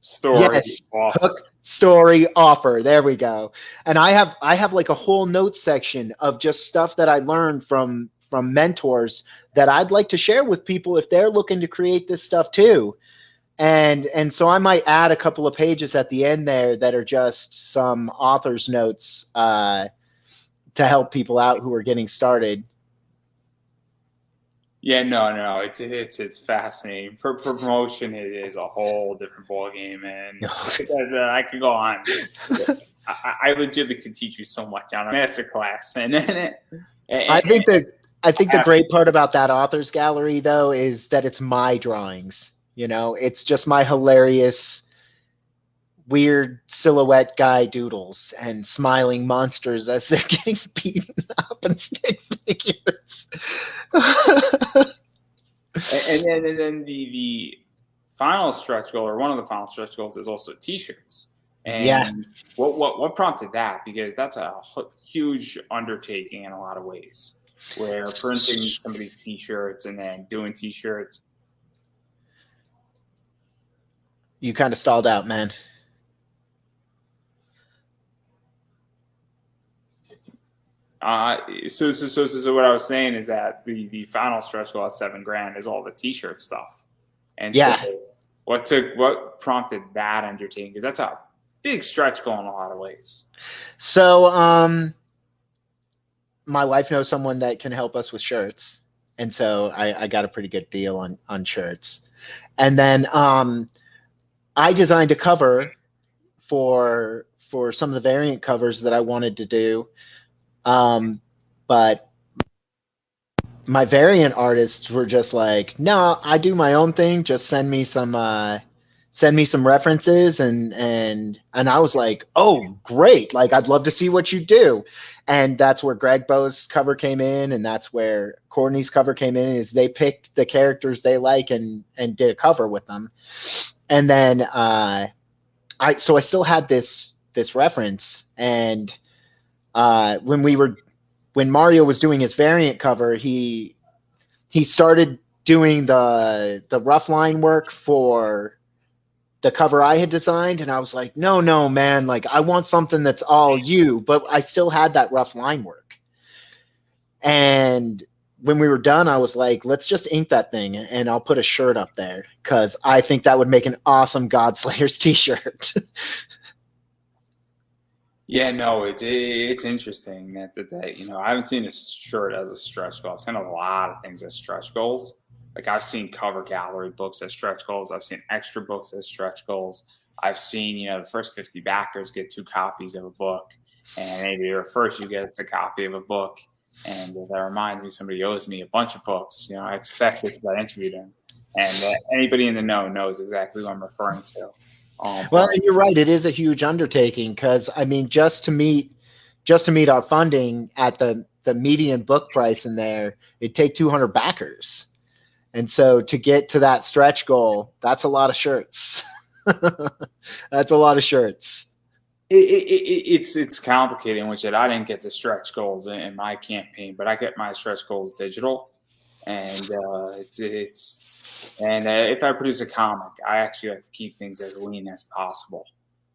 story,
yes,
offer.
Hook, story, offer. There we go. And I have like a whole notes section of just stuff that I learned from mentors that I'd like to share with people if they're looking to create this stuff too. And so I might add a couple of pages at the end there that are just some author's notes to help people out who are getting started.
Yeah, no, it's fascinating. Promotion is a whole different ballgame, and I could go on. I legitimately could teach you so much on a master class, and
I think the great part about that author's gallery though is that it's my drawings. You know, it's just my hilarious, weird silhouette guy doodles and smiling monsters as they're getting beaten up and stick figures.
and then the final stretch goal, or one of the final stretch goals, is also T-shirts. And
yeah,
what prompted that? Because that's a huge undertaking in a lot of ways, where printing somebody's T-shirts and then doing T-shirts.
You kind of stalled out, man.
So what I was saying is that the final stretch goal at $7,000 is all the T-shirt stuff. And
yeah.
So what prompted that undertaking? Because that's a big stretch goal in a lot of ways.
So my wife knows someone that can help us with shirts, and so I got a pretty good deal on shirts. And then I designed a cover for some of the variant covers that I wanted to do, but my variant artists were just like, no, I do my own thing. Just send me some references, and I was like, oh, great! Like, I'd love to see what you do. And that's where Greg Bowe's cover came in, and that's where Courtney's cover came in. Is they picked the characters they like and did a cover with them. And then I still had this reference, and when Mario was doing his variant cover, he started doing the rough line work for the cover I had designed, and I was like, no, man, like I want something that's all you, but I still had that rough line work. And when we were done, I was like, let's just ink that thing and I'll put a shirt up there, because I think that would make an awesome Godslayers t-shirt.
Yeah, no, it's interesting that you know, I haven't seen a shirt as a stretch goal. I've seen a lot of things as stretch goals. Like, I've seen cover gallery books as stretch goals. I've seen extra books as stretch goals. I've seen, you know, the first 50 backers get 2 copies of a book, and maybe your first you get a copy of a book, and that reminds me somebody owes me a bunch of books. You know, I expect it because I interviewed him, and anybody in the know knows exactly who I'm referring to.
Well, you're right. It is a huge undertaking, because I mean, just to meet our funding at the median book price in there, it'd take 200 backers. And so to get to that stretch goal, that's a lot of shirts. That's a lot of shirts.
It's complicated, which I didn't get the stretch goals in my campaign, but I get my stretch goals digital, and if I produce a comic, I actually like to keep things as lean as possible.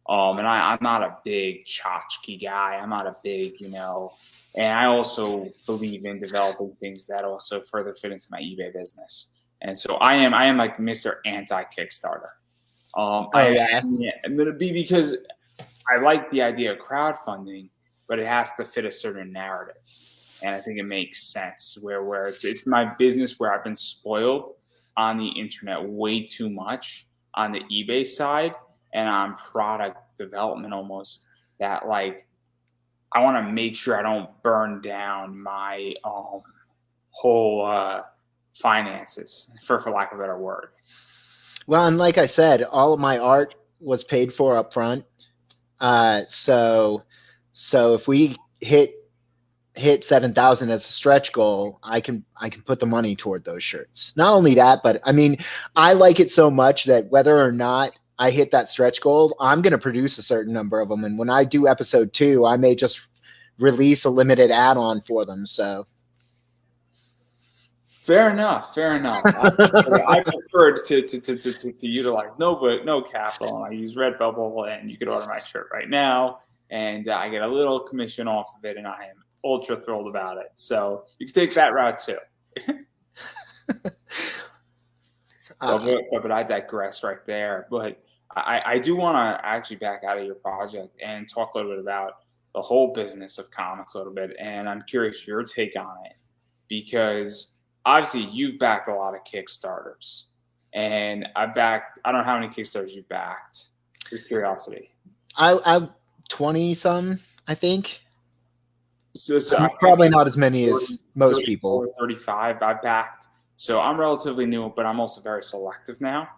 And I'm not a big tchotchke guy. I'm not a big, you know, and I also believe in developing things that also further fit into my eBay business. And so I am like Mr. Anti-Kickstarter. And because I like the idea of crowdfunding, but it has to fit a certain narrative. And I think it makes sense where it's my business, where I've been spoiled on the internet way too much on the eBay side and on product development almost, that like I want to make sure I don't burn down my whole finances, for lack of a better word.
Well, and like I said, all of my art was paid for up front. So if we hit 7,000 as a stretch goal, I can put the money toward those shirts. Not only that, but I mean, I like it so much that whether or not I hit that stretch goal, I'm going to produce a certain number of them. And when I do episode 2, I may just release a limited add-on for them. So
fair enough. I preferred to utilize no capital, and I use Redbubble, and you could order my shirt right now, and I get a little commission off of it, and I am ultra thrilled about it. So you can take that route too. But I digress right there. But I do want to actually back out of your project and talk a little bit about the whole business of comics a little bit. And I'm curious your take on it, because obviously you've backed a lot of Kickstarters, and I don't know how many Kickstarters you've backed. Just curiosity.
I 20 some, I think.
So
probably not as many as most people.
35 I backed. So I'm relatively new, but I'm also very selective now.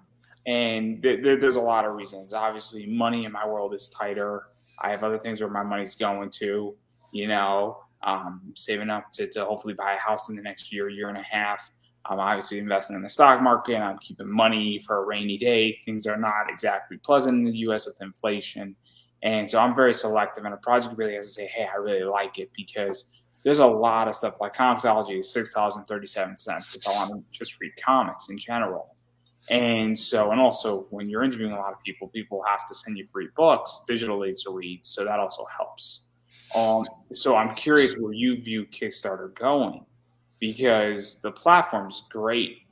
And there's a lot of reasons. Obviously, money in my world is tighter. I have other things where my money's going to, saving up to hopefully buy a house in the next year and a half. I'm obviously investing in the stock market. I'm keeping money for a rainy day. Things are not exactly pleasant in the U.S. with inflation. And so I'm very selective, and a project really has to say, hey, I really like it, because there's a lot of stuff like Comixology is $6.37 if I want to just read comics in general. And also when you're interviewing a lot of people have to send you free books digitally to read. So that also helps. So I'm curious where you view Kickstarter going, because the platform's great.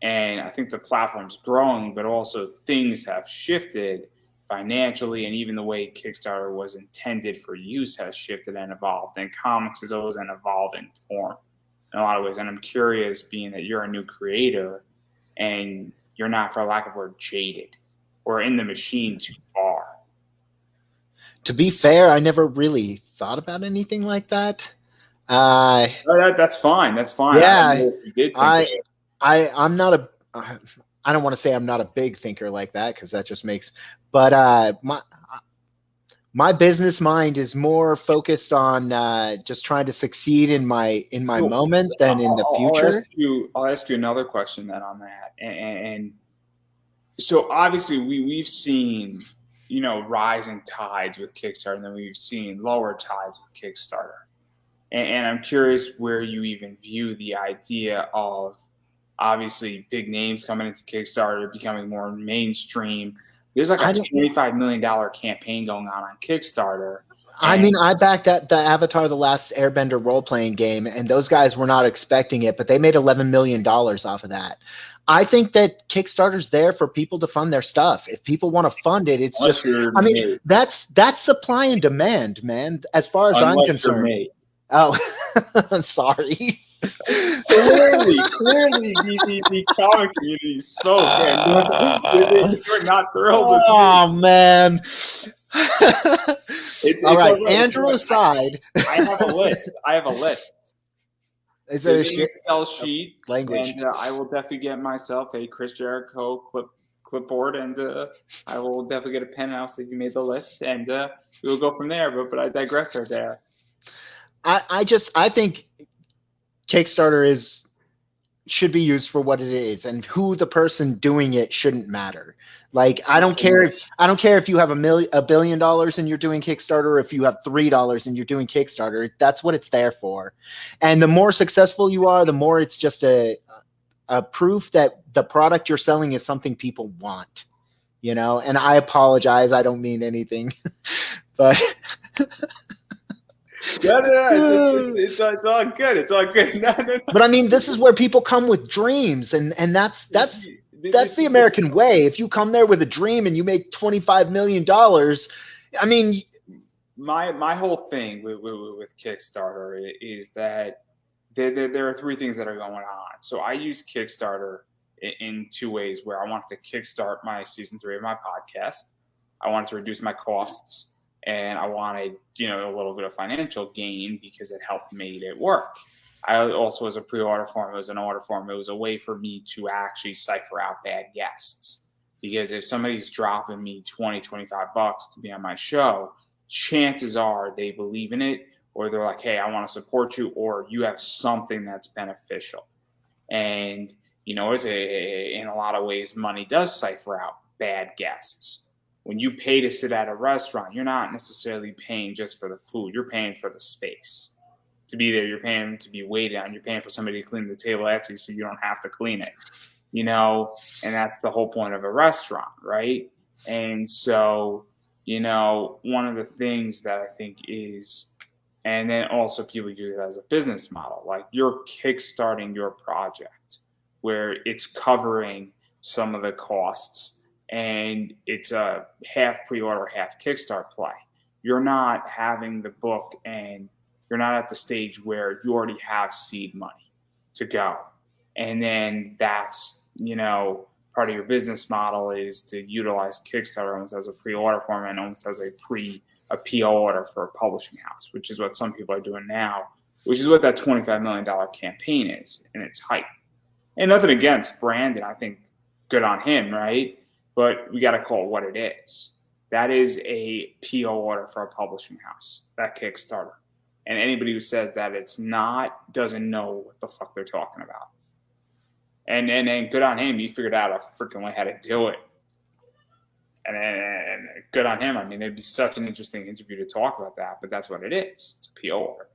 And I think the platform's growing, but also things have shifted financially, and even the way Kickstarter was intended for use has shifted and evolved. And comics is always an evolving form in a lot of ways. And I'm curious, being that you're a new creator and you're not, for lack of a word, jaded or in the machine too far.
To be fair, I never really thought about anything like that.
That's fine. That's fine.
Yeah,
I'm
not a. I don't want to say I'm not a big thinker like that, because that just makes. But my business mind is more focused on just trying to succeed in my moment than in the future.
I'll ask you another question then on that. And so obviously we've seen, rising tides with Kickstarter, and then we've seen lower tides with Kickstarter. And I'm curious where you even view the idea of obviously big names coming into Kickstarter, becoming more mainstream. There's like a $25 million campaign going on Kickstarter.
I mean, I backed the Avatar: The Last Airbender role-playing game, and those guys were not expecting it, but they made $11 million off of that. I think that Kickstarter's there for people to fund their stuff. If people want to fund it, it's just, I mean, that's supply and demand, man, as far as I'm concerned. Oh, sorry.
Clearly, the comic community spoke, and you're not thrilled.
Oh man! All right, Andrew aside,
I have a list.
Is it
an Excel sheet?
Language.
And I will definitely get myself a Chris Jericho clipboard, and I will definitely get a pen out so you made the list, and we will go from there. But I digress right there.
I think Kickstarter should be used for what it is, and who the person doing it shouldn't matter. Like, I don't care if you have $1 billion and you're doing Kickstarter, or if you have $3 and you're doing Kickstarter. That's what it's there for. And the more successful you are, the more it's just a proof that the product you're selling is something people want. And I apologize, I don't mean anything, but.
It's all good. It's all good. No.
But I mean, this is where people come with dreams, and that's the American way. If you come there with a dream and you make $25 million, I mean,
my whole thing with Kickstarter is that there are three things that are going on. So I use Kickstarter in two ways, where I wanted to kickstart my season 3 of my podcast. I wanted to reduce my costs, and I wanted, a little bit of financial gain because it helped made it work. I also was a pre-order form. It was an order form. It was a way for me to actually cipher out bad guests. Because if somebody's dropping me $20, $25 to be on my show, chances are they believe in it, or they're like, hey, I want to support you, or you have something that's beneficial. And, in a lot of ways, money does cipher out bad guests. When you pay to sit at a restaurant, you're not necessarily paying just for the food. You're paying for the space. To be there, you're paying to be waited on. You're paying for somebody to clean the table after you so you don't have to clean it. And that's the whole point of a restaurant, right? And so, one of the things that I think is, and then also people use it as a business model, like you're kickstarting your project where it's covering some of the costs, and it's a half pre-order, half Kickstart play. You're not having the book, and you're not at the stage where you already have seed money to go. And then that's, part of your business model is to utilize Kickstarter almost as a pre-order form and almost as a PO order for a publishing house, which is what some people are doing now, which is what that $25 million campaign is in its height. And nothing against Brandon. I think good on him, right? But we got to call it what it is. That is a PO order for a publishing house, that Kickstarter. And anybody who says that it's not doesn't know what the fuck they're talking about. And good on him. He figured out a freaking way how to do it. And good on him. I mean, it'd be such an interesting interview to talk about that, but that's what it is. It's a PO order.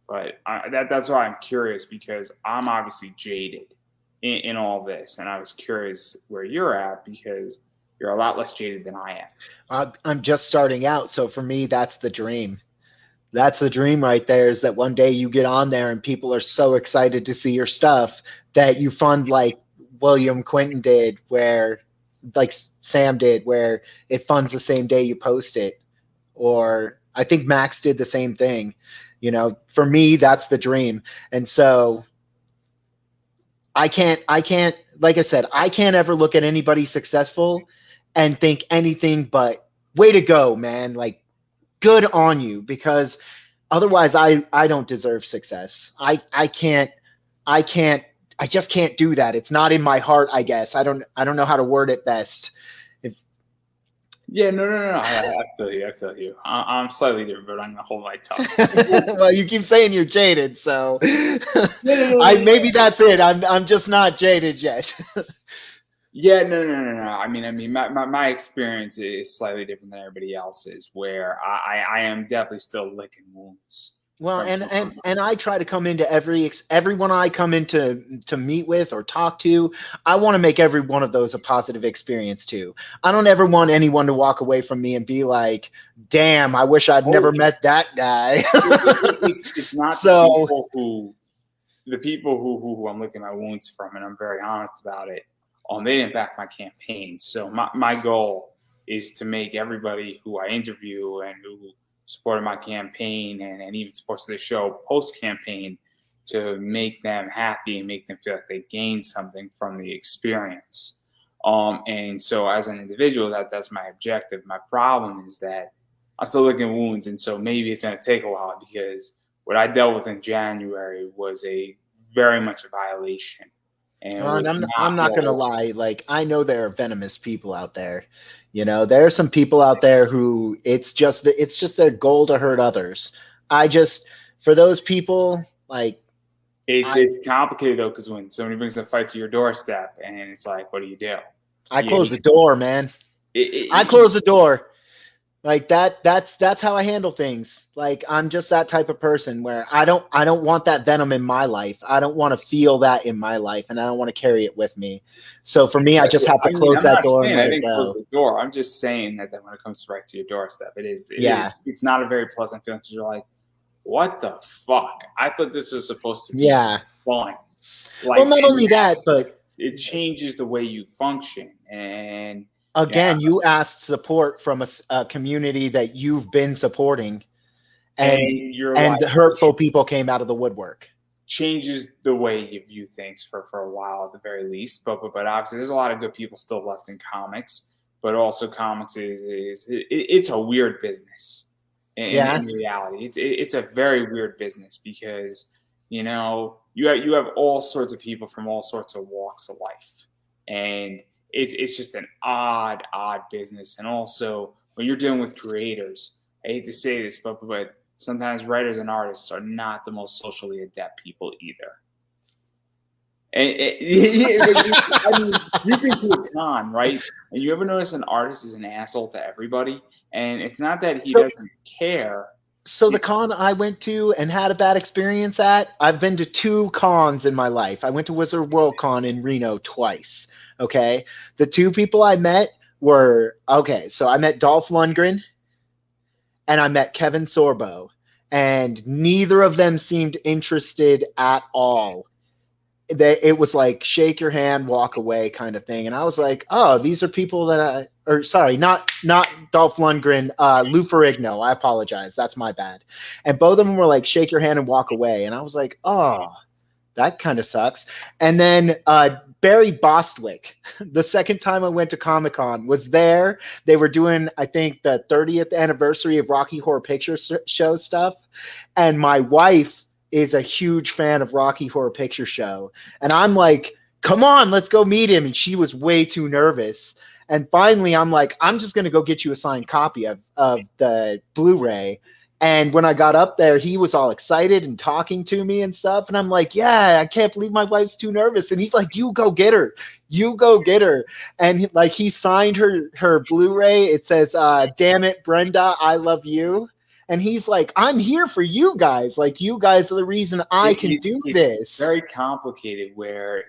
But that's why I'm curious, because I'm obviously jaded in all this. And I was curious where you're at, because you're a lot less jaded than I am.
I'm just starting out. So for me, that's the dream. That's the dream right there, is that one day you get on there and people are so excited to see your stuff that you fund like William Quinton did, where like Sam did, where it funds the same day you post it. Or I think Max did the same thing. For me, that's the dream. And so I can't, like I said, I can't ever look at anybody successful and think anything but way to go, man. Like, good on you, because otherwise I don't deserve success. I just can't do that. It's not in my heart, I guess. I don't know how to word it best.
Yeah, no. I feel you. I'm slightly different, but I'm gonna hold my tongue.
Well, you keep saying you're jaded, so maybe that's it. I'm just not jaded yet.
Yeah, no. I mean, my experience is slightly different than everybody else's, where I am definitely still licking wounds.
Well, and I try to come into everyone I come into to meet with or talk to. I want to make every one of those a positive experience too. I don't ever want anyone to walk away from me and be like, "Damn, I wish I'd never met that guy."
It's not so the people who I'm licking my wounds from, and I'm very honest about it. They didn't back my campaign. So my goal is to make everybody who I interview and who supported my campaign and even supports the show post-campaign, to make them happy and make them feel like they gained something from the experience. And so as an individual, that's my objective. My problem is that I'm still licking wounds. And so maybe it's going to take a while, because what I dealt with in January was very much a violation. And
I'm not gonna lie. Like, I know there are venomous people out there. There are some people out there who it's just their goal to hurt others. For those people, like,
it's complicated though, because when somebody brings the fight to your doorstep, and it's like, what do you do?
I close the door, man. I close the door. Like that's how I handle things. Like, I'm just that type of person where I don't want that venom in my life. I don't want to feel that in my life, and I don't want to carry it with me. So for me, I just have to close that door and let it go.
Close the door. I'm just saying that when it comes right to your doorstep, it's not a very pleasant feeling, because you're like, what the fuck? I thought this was supposed to be fun. Like,
well, not only that, but
it changes the way you function. And
again, you asked support from a community that you've been supporting, and hurtful people came out of the woodwork.
changes the way you view things for a while at the very least. But obviously, there's a lot of good people still left in comics. But also, comics it's a weird business.
Yeah.
In reality, it's a very weird business because you have all sorts of people from all sorts of walks of life, and it's just an odd business. And also, when you're dealing with creators, I hate to say this, but sometimes writers and artists are not the most socially adept people either. And I mean, you've been to a con, right? And you ever notice an artist is an asshole to everybody? And it's not that he doesn't care.
So the con I went to and had a bad experience at, I've been to 2 cons in my life. I went to Wizard World Con in Reno twice. Okay. The 2 people I met were, okay, so I met Dolph Lundgren and I met Kevin Sorbo, and neither of them seemed interested at all. It was like shake your hand, walk away kind of thing. And I was like, oh, these are people that not Dolph Lundgren, Lou Ferrigno. I apologize. That's my bad. And both of them were like, shake your hand and walk away. And I was like, oh, that kind of sucks. And then Barry Bostwick, the second time I went to Comic-Con, was there. They were doing, I think, the 30th anniversary of Rocky Horror Picture Show stuff. And my wife is a huge fan of Rocky Horror Picture Show. And I'm like, come on, let's go meet him. And she was way too nervous. And finally, I'm like, I'm just going to go get you a signed copy of the Blu-ray. And when I got up there, he was all excited and talking to me and stuff. And I'm like, yeah, I can't believe my wife's too nervous. And he's like, you go get her. You go get her. And like he signed her Blu-ray. It says, damn it, Brenda, I love you. And he's like, I'm here for you guys. Like, you guys are the reason I can do this.
It's very complicated where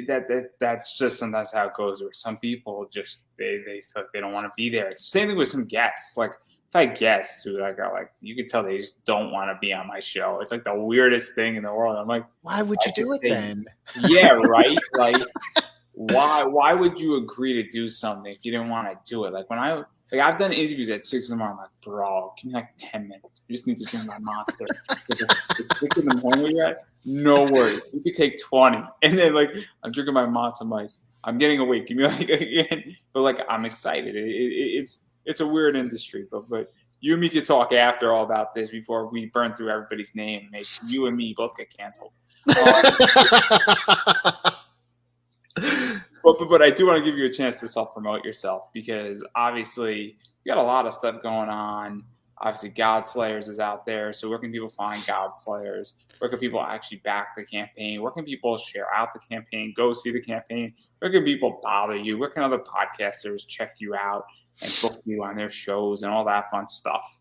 that's just sometimes how it goes, where some people just they don't want to be there. It's the same thing with some guests. Like, if I guests who like you can tell they just don't want to be on my show. It's like the weirdest thing in the world. I'm like,
why would you do it then?
Yeah, right. Like, why would you agree to do something if you didn't want to do it? Like I've done interviews at 6 in the morning. I'm like, bro, give me like 10 minutes. I just need to drink my monster. It's 6 in the morning yet? No worries. You could take 20. And then like I'm drinking my monster. I'm like, I'm getting awake. Give me like again. But like I'm excited. It's a weird industry, but you and me could talk after all about this before we burn through everybody's name and make you and me both get canceled. But I do want to give you a chance to self-promote yourself, because obviously you got a lot of stuff going on. Obviously, God Slayers is out there. So where can people find God Slayers? Where can people actually back the campaign? Where can people share out the campaign, go see the campaign? Where can people bother you? Where can other podcasters check you out and book you on their shows and all that fun stuff?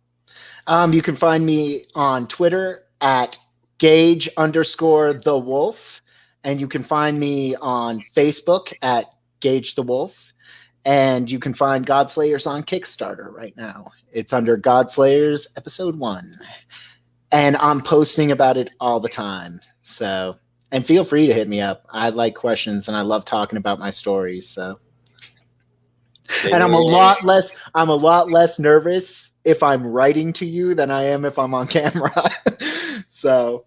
You can find me on Twitter at Gage_the Wolf. And you can find me on Facebook at Gage the Wolf. And you can find Godslayers on Kickstarter right now. It's under Godslayers Episode 1. And I'm posting about it all the time. So, and feel free to hit me up. I like questions and I love talking about my stories. So, and I'm a lot less nervous if I'm writing to you than I am if I'm on camera. So.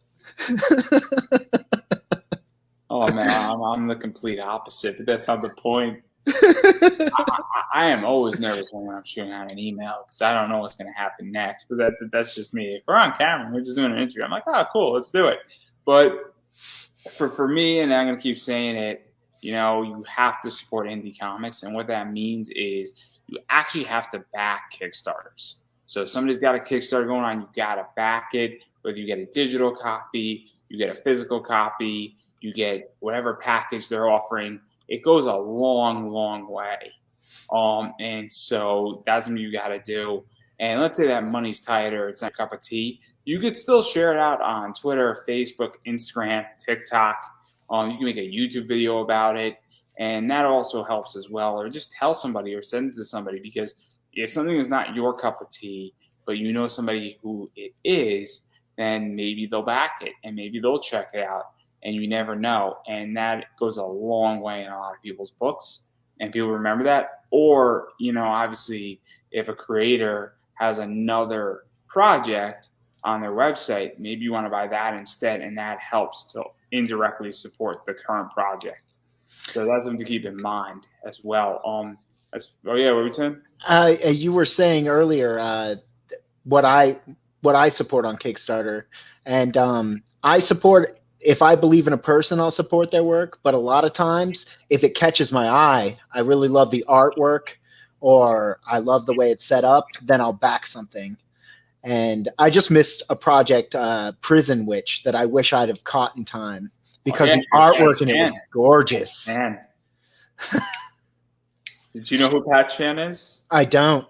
Oh man, I'm the complete opposite, but that's not the point. I am always nervous when I'm shooting out an email because I don't know what's going to happen next. But that's just me. If we're on camera, we're just doing an interview. I'm like, oh, cool, let's do it. But for me, and I'm going to keep saying it, you have to support indie comics, and what that means is you actually have to back Kickstarters. So if somebody's got a Kickstarter going on, you got to back it. Whether you get a digital copy, you get a physical copy, you get whatever package they're offering. It goes a long, long way. And so that's what you got to do. And let's say that money's tight or it's not a cup of tea. You could still share it out on Twitter, Facebook, Instagram, TikTok. You can make a YouTube video about it. And that also helps as well. Or just tell somebody or send it to somebody, because if something is not your cup of tea, but you know somebody who it is, then maybe they'll back it and maybe they'll check it out. And you never know. And that goes a long way in a lot of people's books. And people remember that. Or, obviously, if a creator has another project on their website, maybe you want to buy that instead, and that helps to indirectly support the current project. So that's something to keep in mind as well. Oh yeah, what were we saying?
You were saying earlier what I support on Kickstarter, and I support. If I believe in a person, I'll support their work. But a lot of times, if it catches my eye, I really love the artwork, or I love the way it's set up, then I'll back something. And I just missed a project, Prison Witch, that I wish I'd have caught in time because the artwork in it was gorgeous.
Man. Did you know who Pat Chan is?
I don't.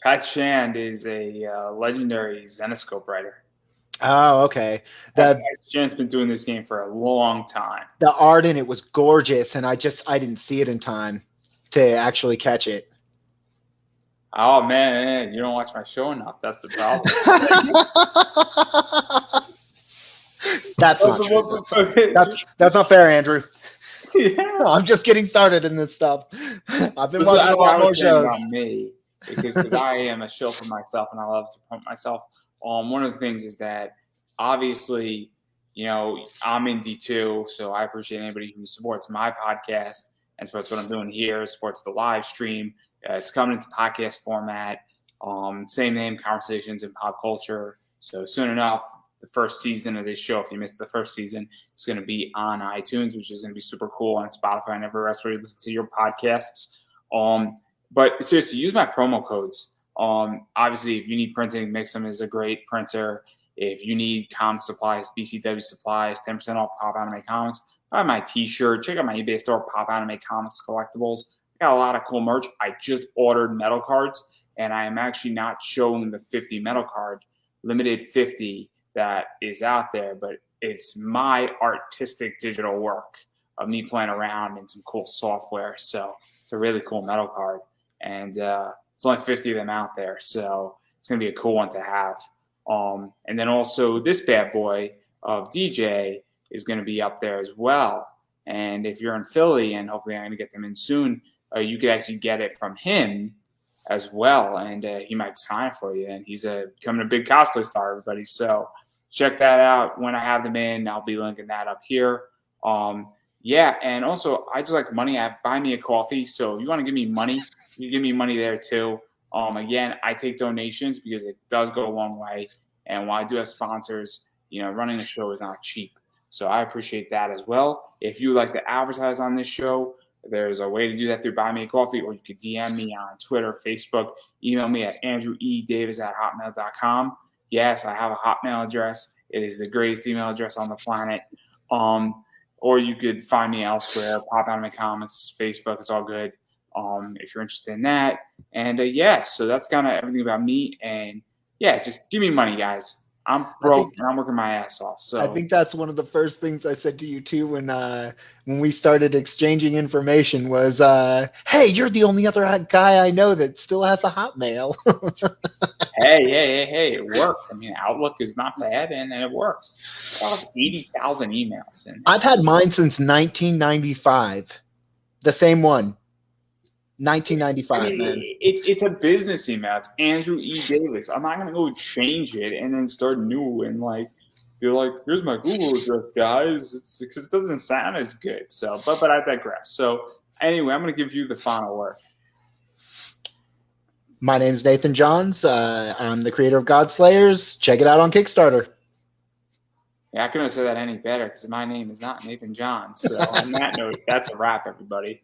Pat Chan is a legendary Zenescope writer.
Oh, okay.
Pat Chan's been doing this game for a long time.
The art in it was gorgeous, and I didn't see it in time to actually catch it.
Oh man, you don't watch my show enough. That's the problem.
That's not true. That's not fair, Andrew. Yeah. I'm just getting started in this stuff. I've been watching a lot more shows.
About me, because I am a show for myself, and I love to pump myself. One of the things is that obviously, I'm indie too, so I appreciate anybody who supports my podcast and supports what I'm doing here, supports the live stream. It's coming into podcast format. Same name, Conversations in Pop Culture. So soon enough, the first season of this show, if you missed the first season, it's going to be on iTunes, which is going to be super cool, on Spotify and everywhere else where you listen to your podcasts. But seriously, use my promo codes. Obviously, if you need printing, Mixum is a great printer. If you need comic supplies, BCW supplies, 10% off Pop Anime Comics. Buy my t-shirt. Check out my eBay store, Pop Anime Comics Collectibles. I got a lot of cool merch. I just ordered metal cards, and I am actually not showing the 50 metal card, limited 50 that is out there, but it's my artistic digital work of me playing around in some cool software. So it's a really cool metal card, and it's only 50 of them out there, so it's going to be a cool one to have. And then also this bad boy of DJ is going to be up there as well. And if you're in Philly, and hopefully I'm going to get them in soon, you could actually get it from him as well, and he might sign it for you. And he's becoming a big cosplay star, everybody. So check that out when I have them in. I'll be linking that up here. Yeah, and also I just like money. Buy me a coffee. So if you want to give me money, you give me money there too. Again, I take donations because it does go a long way. And while I do have sponsors, running a show is not cheap. So I appreciate that as well. If you would like to advertise on this show, there's a way to do that through Buy Me a Coffee, or you could DM me on Twitter, Facebook, email me at andrewedavis@hotmail.com. Yes, I have a Hotmail address. It is the greatest email address on the planet. Or you could find me elsewhere, Pop Anime Comics, Facebook, it's all good. If you're interested in that. And so that's kind of everything about me. And yeah, just give me money, guys. I'm broke and I'm working my ass off. So
I think that's one of the first things I said to you too when we started exchanging information was, hey, you're the only other guy I know that still has a Hotmail.
Hey, it works. I mean, Outlook is not bad, and it works. I have 80,000 emails.
I've had mine since 1995. The same one. 1995,
I mean,
man.
It's a business email. It's Andrew E. Davis. I'm not gonna go change it and then start new and be like, here's my Google address, guys. It's because it doesn't sound as good. So, but I digress. So anyway, I'm gonna give you the final word.
My name is Nathan Johns. I'm the creator of Godslayers. Check it out on Kickstarter.
Yeah, I couldn't have said that any better because my name is not Nathan Johns. So on that note, that's a wrap, everybody.